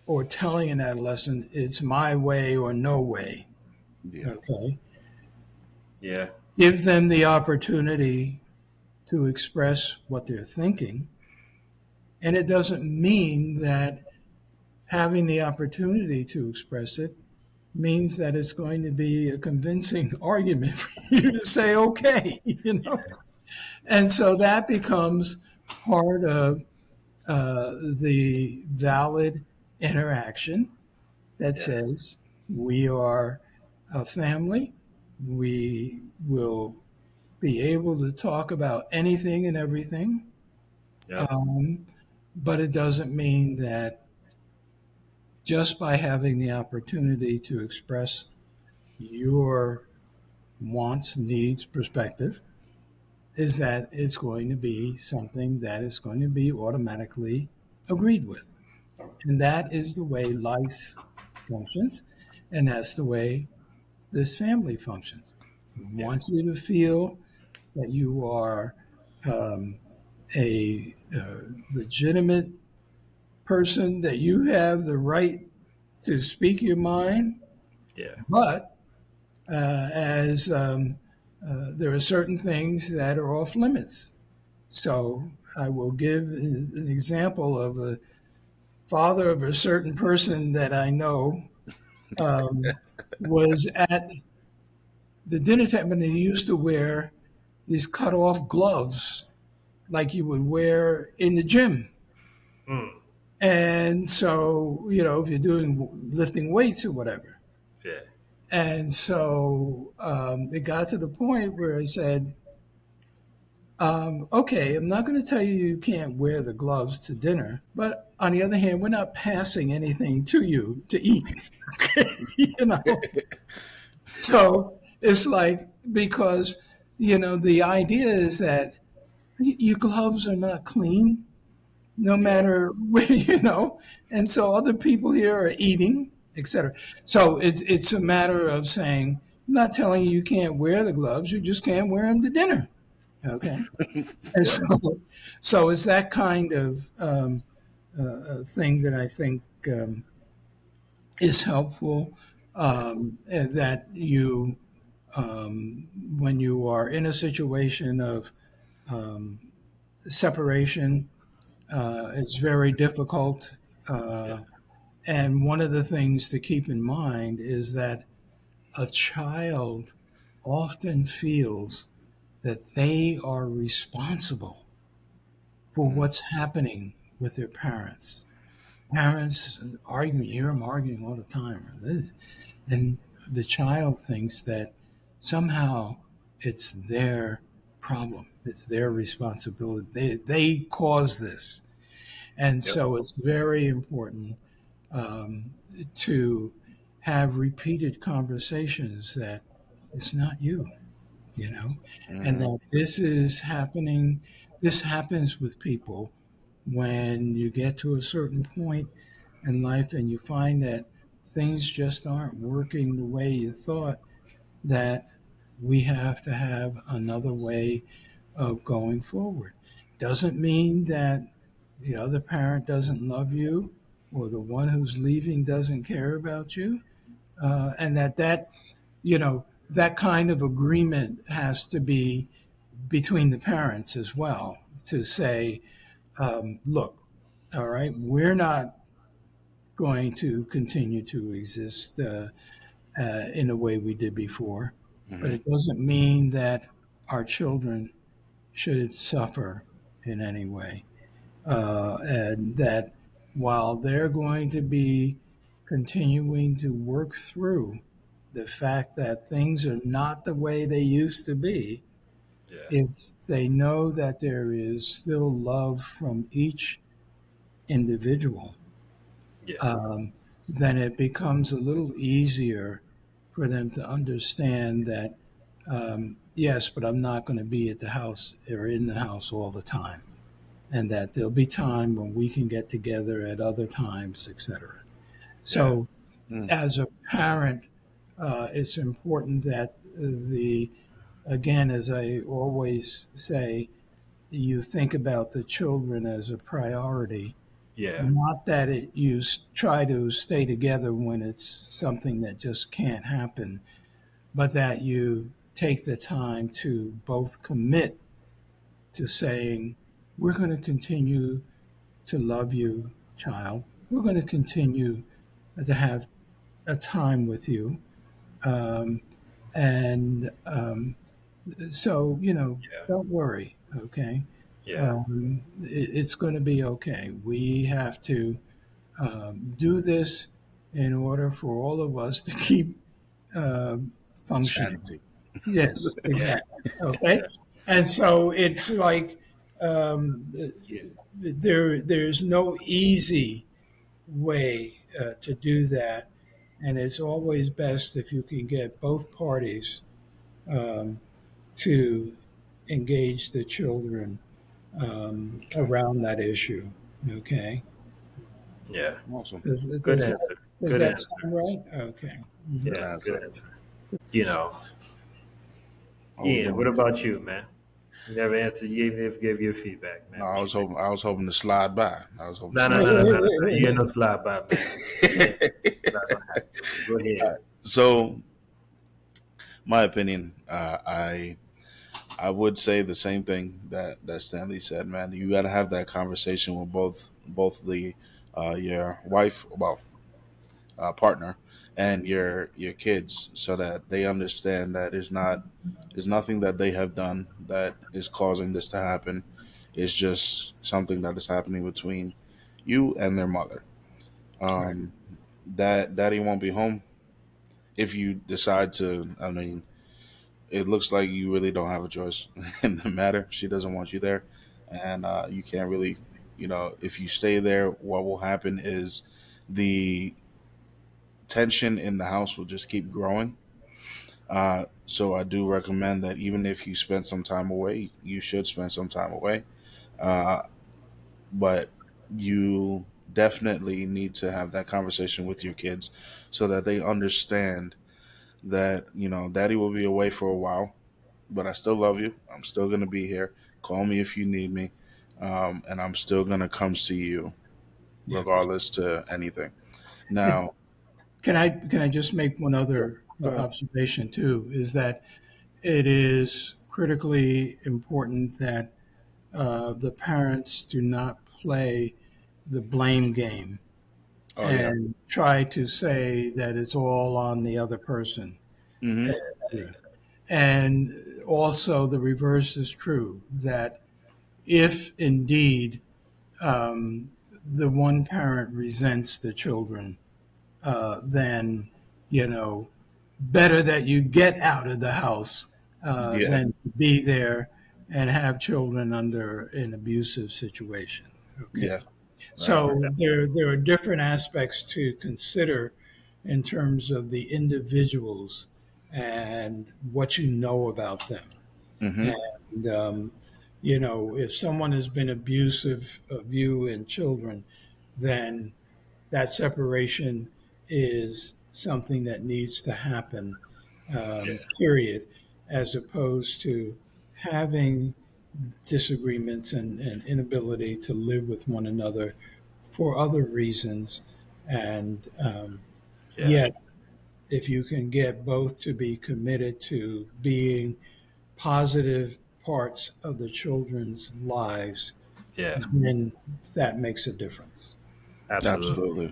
or telling an adolescent, it's my way or no way. Yeah. Okay. Yeah. Give them the opportunity to express what they're thinking. And it doesn't mean that having the opportunity to express it means that it's going to be a convincing argument for you to say, okay, you know? And so that becomes part of the valid interaction that Yeah. says we are a family. We will be able to talk about anything and everything. Yep. Um, but it doesn't mean that just by having the opportunity to express your wants, needs, perspective, is that it's going to be something that is going to be automatically agreed with. And that is the way life functions. And that's the way this family functions. We Yeah. want you to feel that you are um, a legitimate person, that you have the right to speak your mind, Yeah. but as there are certain things that are off limits. So I will give an example of a father of a certain person that I know was at the dinner table and he used to wear these cut off gloves like you would wear in the gym. Mm. And so, you know, if you're doing lifting weights or whatever. Yeah. And so it got to the point where I said, Okay, I'm not going to tell you you can't wear the gloves to dinner, but on the other hand, we're not passing anything to you to eat. Okay, so it's like because the idea is that your gloves are not clean, no Yeah. matter where and so other people here are eating, etc. So it's a matter of saying, I'm not telling you you can't wear the gloves, you just can't wear them to dinner. Okay. And Yep. so it's that kind of thing that I think is helpful. And that when you are in a situation of um, separation, it's very difficult. Yeah. And one of the things to keep in mind is that a child often feels that they are responsible for Mm. what's happening with their parents. Parents arguing, you hear them arguing all the time. And the child thinks that somehow it's their problem, it's their responsibility. They caused this. And Yep. so it's very important to have repeated conversations that it's not you, you know, and Hmm. that this is happening. This happens with people when you get to a certain point in life and you find that things just aren't working the way you thought, that we have to have another way of going forward. Doesn't mean that the other parent doesn't love you or the one who's leaving doesn't care about you. And that kind of agreement has to be between the parents as well to say, look, all right, we're not going to continue to exist in the way we did before, but Hmm. it doesn't mean that our children should suffer in any way. And that while they're going to be continuing to work through the fact that things are not the way they used to be, Yeah. if they know that there is still love from each individual, Yeah. um, then it becomes a little easier for them to understand that, yes, but I'm not going to be at the house or in the house all the time, and that there'll be time when we can get together at other times, etc. Yeah. So, Mm. as a parent, it's important that again, as I always say, you think about the children as a priority. Yeah. Not that you try to stay together when it's something that just can't happen, but that you take the time to both commit to saying, we're going to continue to love you, child. We're going to continue to have a time with you. Um, and so, Yeah. don't worry, okay? Yeah. It's going to be okay. We have to do this in order for all of us to keep uh, functioning. Sanity. Yes, Yeah. exactly. Okay, Yeah. and so it's like um, there's no easy way to do that, and it's always best if you can get both parties um, to engage the children Okay. around that issue. Okay, Yeah. Awesome. does, Good does that answer. does Good that answer. sound right? Okay. Mhm. Good Yeah. answer. Good answer. You know, Are we Ian, what going? about you, man? You never answered. You even if give your feedback, No, man. I What you was think? hoping. I was hoping to slide by. I was hoping to No, no, slide. no, no, no, no. You ain't no slide by, man. Yeah, not gonna happen. Go ahead. So, my opinion, I would say the same thing that Stanley said. Man, you got to have that conversation with both the your wife, well, partner, and your kids, so that they understand that there's nothing that they have done that is causing this to happen. It's just something that is happening between you and their mother. Right. Um, that daddy won't be home if you decide to. I mean, it looks like you really don't have a choice in the matter. She doesn't want you there, and you can't really, if you stay there, what will happen is the tension in the house will just keep growing. So I do recommend that even if you spend some time away, you should spend some time away. Uh, but you definitely need to have that conversation with your kids so that they understand that, daddy will be away for a while, but I still love you. I'm still going to be here. Call me if you need me. And I'm still going to come see you Yeah. regardless to anything. Now, Can I just make one sure, other go ahead. observation too? Is that it is critically important that the parents do not play the blame game Oh, yeah. and try to say that it's all on the other person. Hmm. And also, the reverse is true that if indeed the one parent resents the children, then, you know, better that you get out of the house Yeah. than to be there and have children under an abusive situation. Okay. Yeah. Right. So there are different aspects to consider in terms of the individuals and what you know about them. Hmm. And, if someone has been abusive of you and children, then that separation is something that needs to happen, period, as opposed to having disagreements and inability to live with one another for other reasons. And Yeah. yet, if you can get both to be committed to being positive parts of the children's lives, Yeah. then that makes a difference. Absolutely. Absolutely.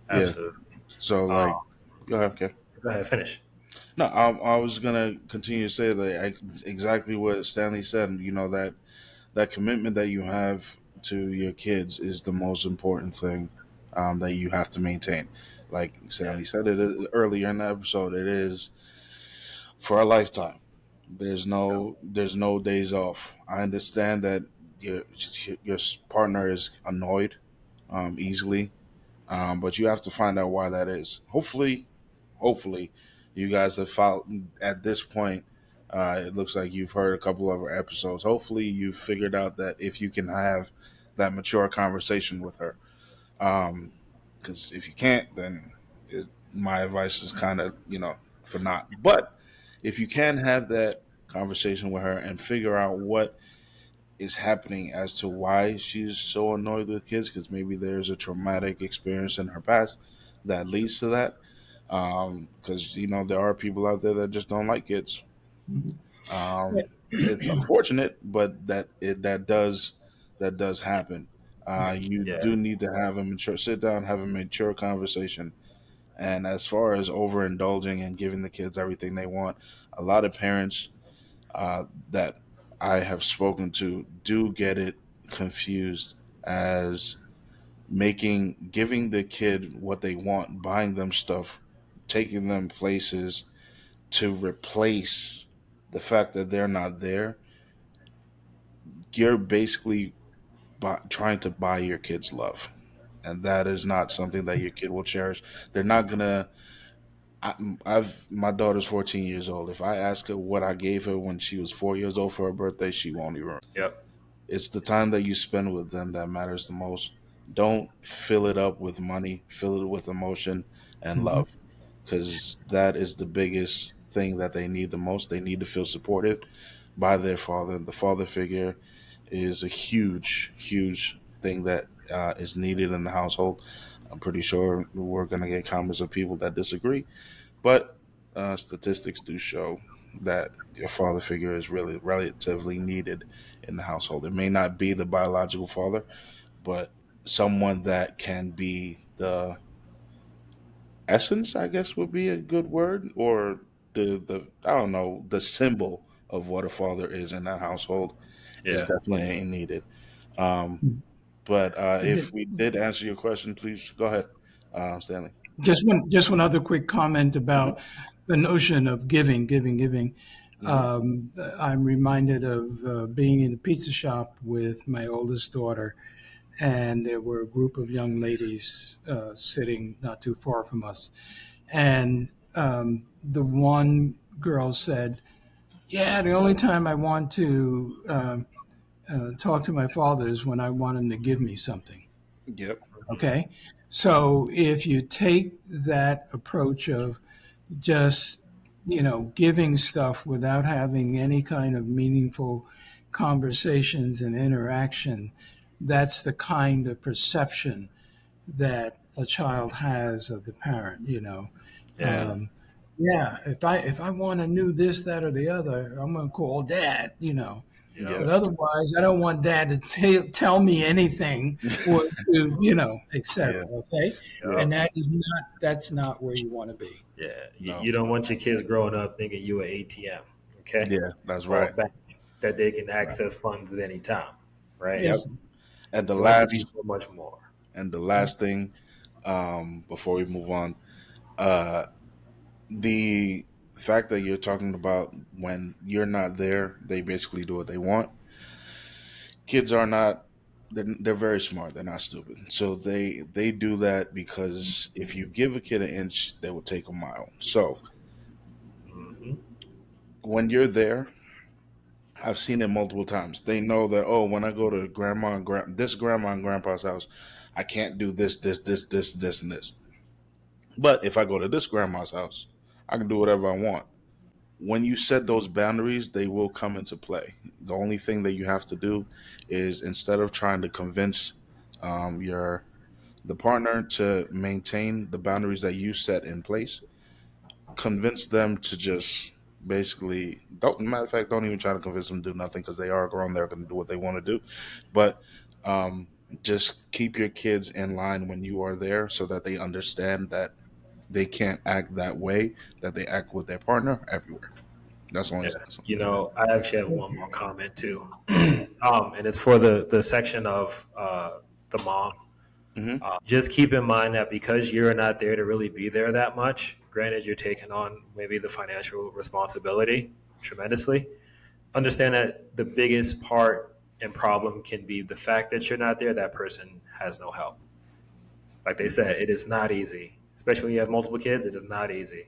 Yeah. Absolutely. So, like, Um, go ahead. Okay. Go ahead. Finish. No, I was gonna continue to say that exactly what Stanley said. That commitment that you have to your kids is the most important thing that you have to maintain. Like Yeah. Stanley said earlier in the episode, it is for a lifetime. There's no days off. I understand that your your partner is annoyed easily, but you have to find out why that is. Hopefully, you guys have found at this point. It looks like you've heard a couple of our episodes. Hopefully, you've figured out that if you can have that mature conversation with her, because if you can't, then my advice is kind of for not. But if you can have that conversation with her and figure out what is happening as to why she's so annoyed with kids, because maybe there's a traumatic experience in her past that leads to that. Because there are people out there that just don't like kids. Mhm. It's unfortunate, but that does happen. Yeah. You Yeah. do need to have a mature sit down, have a mature conversation. And as far as overindulging and giving the kids everything they want, a lot of parents that I have spoken to do get it confused as giving the kid what they want, buying them stuff, taking them places to replace the fact that they're not there. You're basically trying to buy your kids love, and that is not something that your kid will cherish. They're not gonna. I've my daughter's 14 years old. If I ask her what I gave her when she was 4 years old for her birthday, she won't even. Yep. It's the time that you spend with them that matters the most. Don't fill it up with money. Fill it with emotion and Mhm. love, because that is the biggest thing that they need the most. They need to feel supported by their father. The father figure is a huge, huge thing that is needed in the household. I'm pretty sure we're going to get comments of people that disagree, but statistics do show that your father figure is really relatively needed in the household. It may not be the biological father, but someone that can be the essence, I guess would be a good word, or the I don't know, the symbol of what a father is in that household is Yeah. definitely needed. Um, but if we did answer your question, please go ahead, Stanley. Just one other quick comment Hmm. about the notion of giving. Hmm. I'm reminded of being in a pizza shop with my oldest daughter, and there were a group of young ladies sitting not too far from us. And the one girl said, "Yeah, the only time I want to talk to my father is when I want him to give me something." Yep. Okay. So if you take that approach of just, giving stuff without having any kind of meaningful conversations and interaction, that's the kind of perception that a child has of the parent. Yeah. Um, yeah, if I want to know this, that, or the other, I'm going to call dad. Yep. But Yep. otherwise, I don't want dad to tell me anything or to, et cetera. Yeah. Okay. Yeah. And that's not where you want to be. Yeah, No. you don't want your kids growing up thinking you an ATM, okay, Yeah. That's or right. a bank that they can Right. access funds at any time, right? Yep. Yes. And the You want it to be last so much more. and the last thing, before we move on, uh, the fact that you're talking about when you're not there, they basically do what they want. Kids are not. They're very smart. They're not stupid. So they do that because if you give a kid an inch, they will take a mile. So Hmm. when you're there, I've seen it multiple times. They know that, oh, when I go to grandma and grandpa's house, I can't do this, and this. But if I go to this grandma's house, I can do whatever I want. When you set those boundaries, they will come into play. The only thing that you have to do is, instead of trying to convince your the partner to maintain the boundaries that you set in place, convince them to just basically don't. Matter of fact, don't even try to convince them to do nothing, because they are grown. They're going to do what they want to do. But um, just keep your kids in line when you are there, so that they understand that they can't act that way, that they act with their partner everywhere. That's only Yeah, something that. I actually have one more comment too, and it's for the section of the mom. Hmm. Just keep in mind that because you're not there to really be there that much, granted you're taking on maybe the financial responsibility tremendously. Understand that the biggest part and problem can be the fact that you're not there. That person has no help. Like they said, it is not easy, especially when you have multiple kids. It is not easy.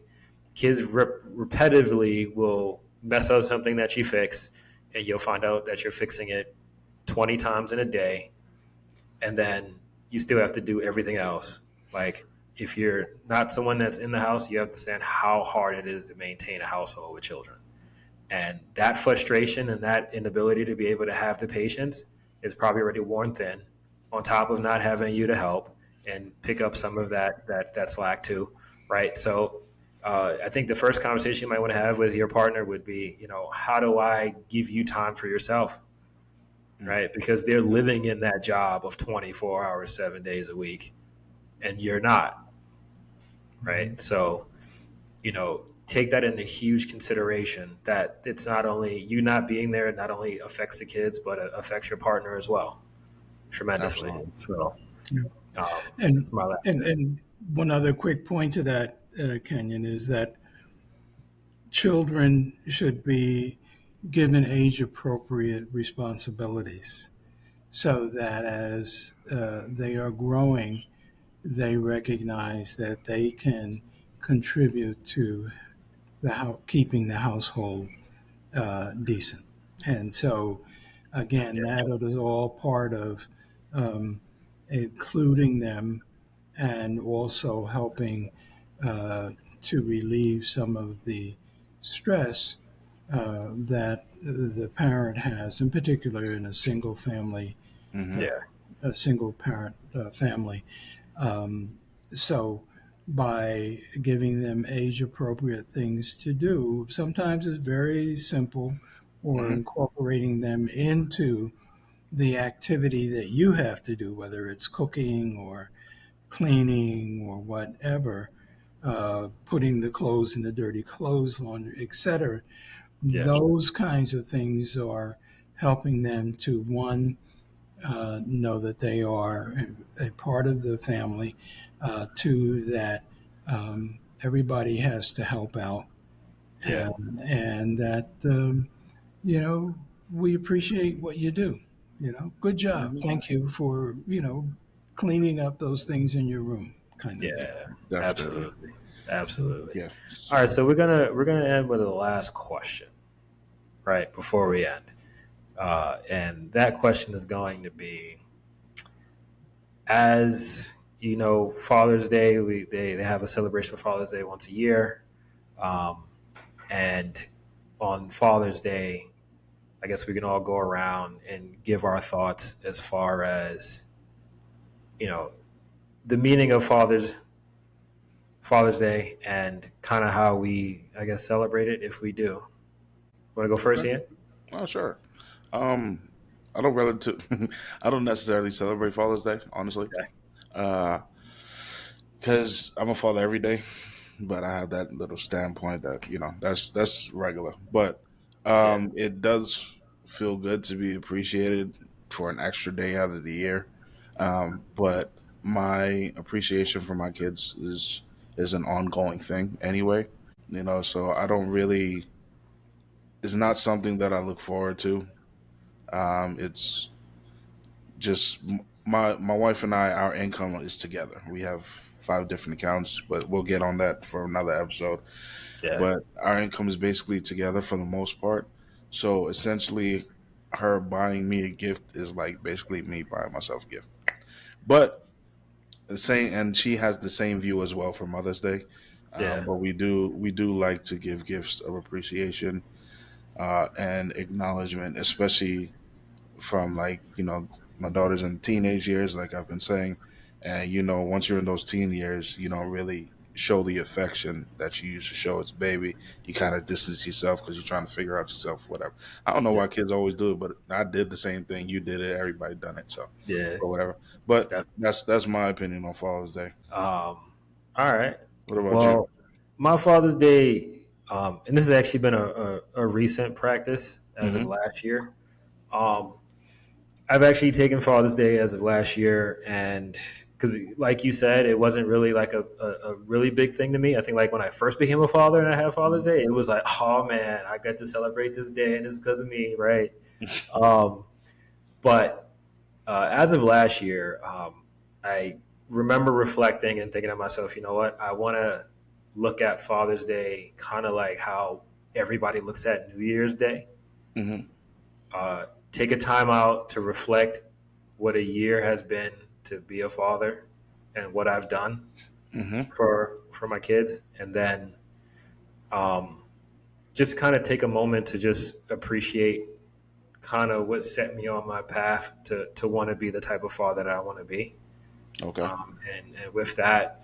Kids repetitively will mess up something that you fix, and you'll find out that you're fixing it 20 times in a day, and then you still have to do everything else. Like, if you're not someone that's in the house, you have to understand how hard it is to maintain a household with children. And that frustration and that inability to be able to have the patience is probably already worn thin, on top of not having you to help and pick up some of that slack too, right? So I think the first conversation you might want to have with your partner would be, how do I give you time for yourself, right? Because they're living in that job of 24 hours, 7 days a week, and you're not, right? So take that into huge consideration, that it's not only you not being there, it not only affects the kids, but it affects your partner as well tremendously. Absolutely. So Yeah. And that's my last and bit. and one other quick point to that, Kenyon, is that children should be given age appropriate responsibilities, so that as they are growing, they recognize that they can contribute to keeping the household decent. And so, again, Yeah, that is all part of um, including them and also helping uh, to relieve some of the stress that the parent has, in particular in Hmm. uh, yeah, a single parent family. So, by giving them age appropriate things to do, sometimes it's very simple, or Hmm. incorporating them into the activity that you have to do, whether it's cooking or cleaning or whatever, putting the clothes in the dirty clothes laundry, etc. yeah, Those kinds of things are helping them to, one, know that they are a part of the family, two, that everybody has to help out, Yeah. and that you know we appreciate what you do. Good job. Hmm. Thank you for cleaning up those things in your room, kind of thing. Yeah, Definitely. absolutely, absolutely. Yeah. All right, so we're gonna end with the last question, right before we end, and that question is going to be, as you know, Father's Day. They have a celebration for Father's Day once a year, um, and on Father's Day, I guess we can all go around and give our thoughts as far as you know the meaning of Father's Day and kind of how we, I guess, celebrate it if we do. Want to go first, Okay. Ian? Oh, sure. Um, I don't really I don't necessarily celebrate Father's Day, honestly. Okay. Uh, because I'm a father every day, but I have that little standpoint that that's regular. But Yeah. it does feel good to be appreciated for an extra day out of the year. But my appreciation for my kids is an ongoing thing anyway. So I don't really. It's not something that I look forward to. It's just my wife and I. Our income is together. We have 5 different accounts, but we'll get on that for another episode. Yeah. But our income is basically together for the most part. So essentially, her buying me a gift is like basically me buying myself a gift. But the same, and she has the same view as well for Mother's Day. Yeah. But we do like to give gifts of appreciation and acknowledgement, especially from like my daughter's in teenage years, like I've been saying, and once you're in those teen years, you don't really show the affection that you used to show as a baby. You kind of distance yourself because you're trying to figure out yourself, whatever. I don't know why kids always do it, but I did the same thing. You did it. Everybody done it. So Yeah. or whatever. But That, that's my opinion on Father's Day. all right. What about you? Well, my Father's Day, and this has actually been a recent practice as of Mm-hmm. last year. Um, I've actually taken Father's Day as of last year, and because, like you said, it wasn't really like a really big thing to me. I think like when I first became a father and I had Father's Day, it was like, oh man, I got to celebrate this day, and it's because of me, right? Um, but as of last year, I remember reflecting and thinking to myself, you know what? I want to look at Father's Day kind of like how everybody looks at New Year's Day. Mm-hmm. Take a time out to reflect what a year has been to be a father and what I've done Mm-hmm. for my kids, and then um, just kind of take a moment to just appreciate kind of what set me on my path to want to be the type of father that I want to be. Okay. And with that,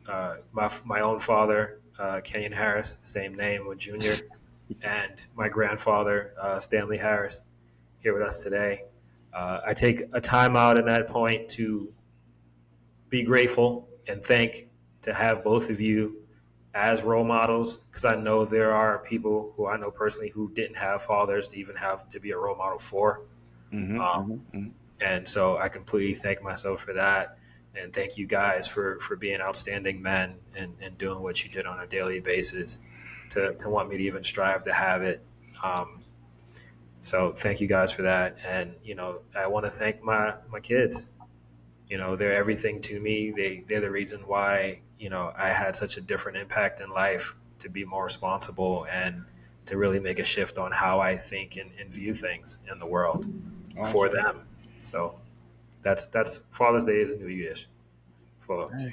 my own father, Kenyon Harris, same name with Junior, and my grandfather, Stanley Harris, here with us today. I take a time out in that point to be grateful and thank to have both of you as role models, because I know there are people who I know personally who didn't have fathers to even have to be a role model for. Mm-hmm. Um, Mm-hmm. and so I completely thank myself for that. And thank you guys for being outstanding men and doing what you did on a daily basis to want me to even strive to have it. So thank you guys for that. And, I want to thank my kids. They're everything to me. They're the reason why, I had such a different impact in life, to be more responsible and to really make a shift on how I think and view things in the world for Awesome. them. So that's Father's Day is New Year's for for, Hey,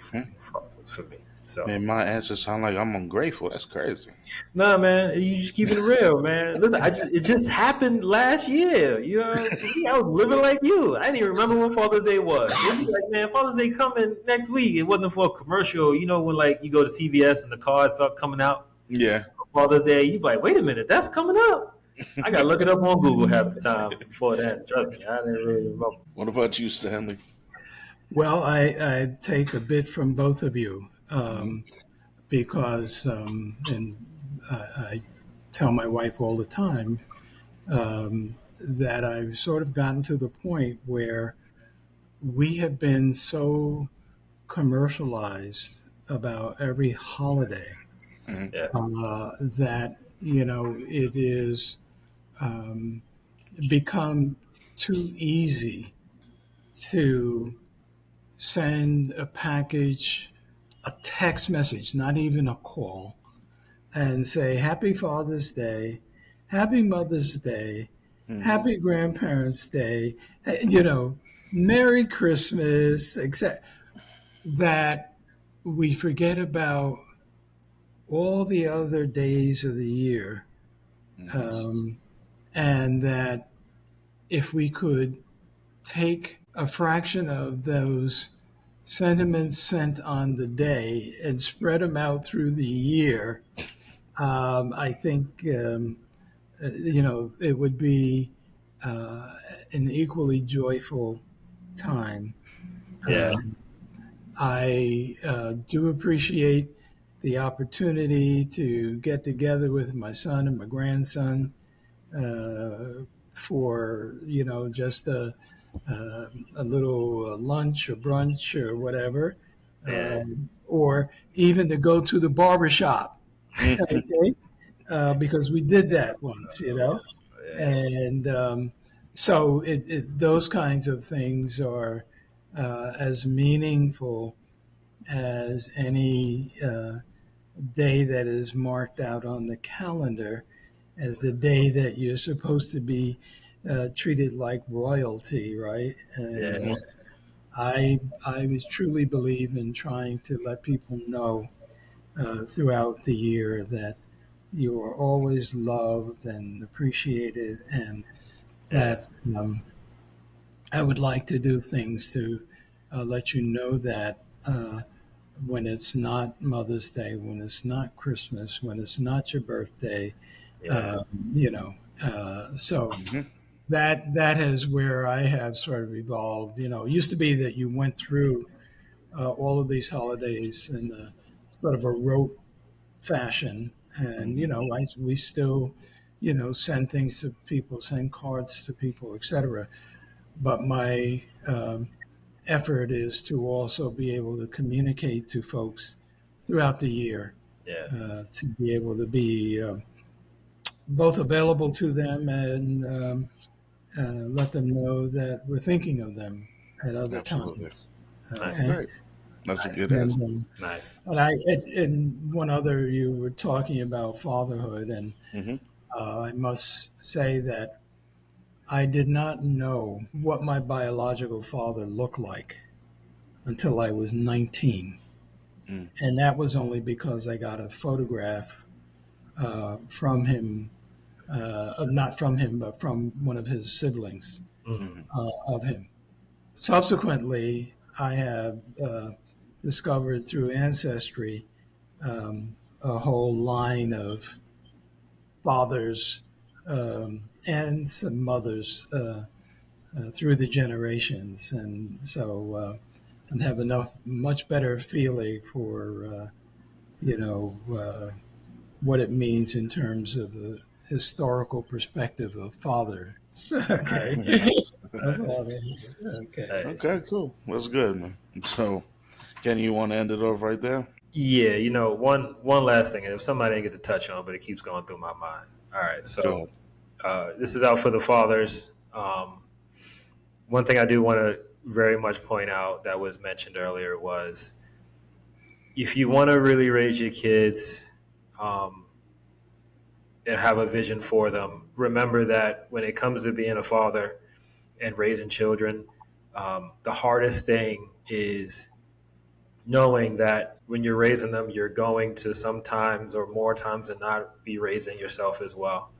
for me. So man, my answers sound like I'm ungrateful. That's crazy. nah, man, you just keeping it real, man. Listen, it just happened last year. For me, I was living like you. I didn't even remember when Father's Day was. It'd be like, man, Father's Day coming next week. It wasn't for a commercial. When like you go to CVS and the cards start coming out Yeah. for Father's Day, you be like, wait a minute, that's coming up. I gotta look it up on Google half the time before then. Trust me, I didn't really remember. What about you, Stanley? Well, I take a bit from both of you because, and I tell my wife all the time that I've sort of gotten to the point where we have been so commercialized about every holiday Yeah. that it is um, become too easy to send a package, a text message, not even a call, and say Happy Father's Day, Happy Mother's Day, Hmm. Happy Grandparents' Day, you know, Merry Christmas, except that we forget about all the other days of the year, Hmm. um, and that if we could take a fraction of those sentiments sent on the day and spread them out through the year, I think it would be uh, an equally joyful time. Yeah. Um, I do appreciate the opportunity to get together with my son and my grandson for just a little lunch or brunch or whatever, Yeah. or even to go to the barber shop. Okay, because we did that once, Yeah. and so those kinds of things are as meaningful as any day that is marked out on the calendar as the day that you're supposed to be treated like royalty, right? And Yeah. I was truly believe in trying to let people know throughout the year that you are always loved and appreciated, and Yeah. that I would like to do things to let you know that when it's not Mother's Day, when it's not Christmas, when it's not your birthday, Yeah. um, you know. So that is where I have sort of evolved. It used to be that you went through all of these holidays in a sort of a rote fashion, and Hmm. we still send things to people, send cards to people, etc. But my effort is to also be able to communicate to folks throughout the year, Yeah. to be able to be both available to them and let them know that we're thinking of them at other Absolutely. times. That's Nice. And, great. That's a Nice. good and, answer. Nice. and I and one other, you were talking about fatherhood, and Hmm. I must say that I did not know what my biological father looked like until I was 19. Mm. And that was only because I got a photograph from him, not from him, but from one of his siblings Mm. Hmm. of him. Subsequently, I have discovered through ancestry a whole line of fathers and some mothers through the generations, and so and have enough much better feeling for you know what it means in terms of the historical perspective of father. Okay. Nice. Of Nice. father. Okay. Nice. Okay, cool. That's good, man. So, Ken, you want to end it off right there? Yeah, one last thing, and if somebody didn't get to touch on, but it keeps going through my mind. All right, Go so ahead. this is out for the fathers. One thing I do want to very much point out that was mentioned earlier was if you want to really raise your kids um, and have a vision for them, remember that when it comes to being a father and raising children, the hardest thing is knowing that when you're raising them, you're going to sometimes or more times than not be raising yourself as well.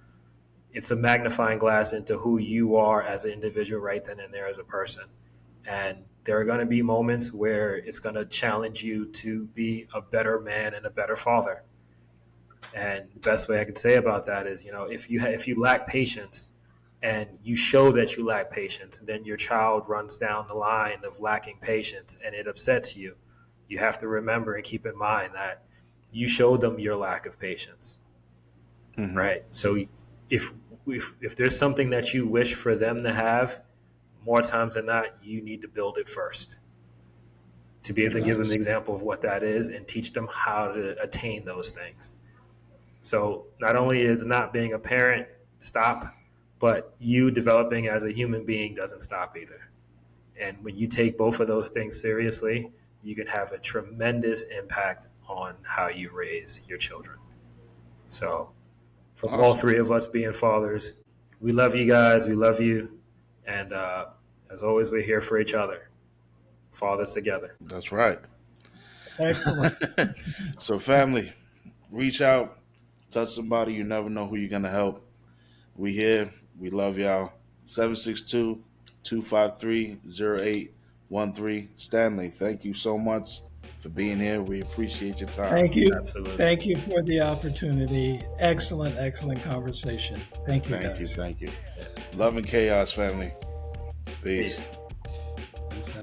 It's a magnifying glass into who you are as an individual right then and there as a person. And there are going to be moments where it's going to challenge you to be a better man and a better father. And the best way I could say about that is, if you lack patience and you show that you lack patience, then your child runs down the line of lacking patience and it upsets you. You have to remember and keep in mind that you showed them your lack of patience, Hmm. right? So if if there's something that you wish for them to have, more times than not, you need to build it first. to be able to give them an example of what that is and teach them how to attain those things. So not only is not being a parent stop, but you developing as a human being doesn't stop either. And when you take both of those things seriously, you can have a tremendous impact on how you raise your children. So from all three of us being fathers, we love you guys. We love you. And as always, we're here for each other. Fathers together. That's right. Excellent. So, family, reach out, touch somebody. You never know who you're going to help. We here. We love y'all. 762-253-0813. Stanley, thank you so much for being here. We appreciate your time. Thank you. Absolutely. Thank you for the opportunity. Excellent, excellent conversation. Thank you, guys. Thank you. Love and chaos, family. Peace. Peace.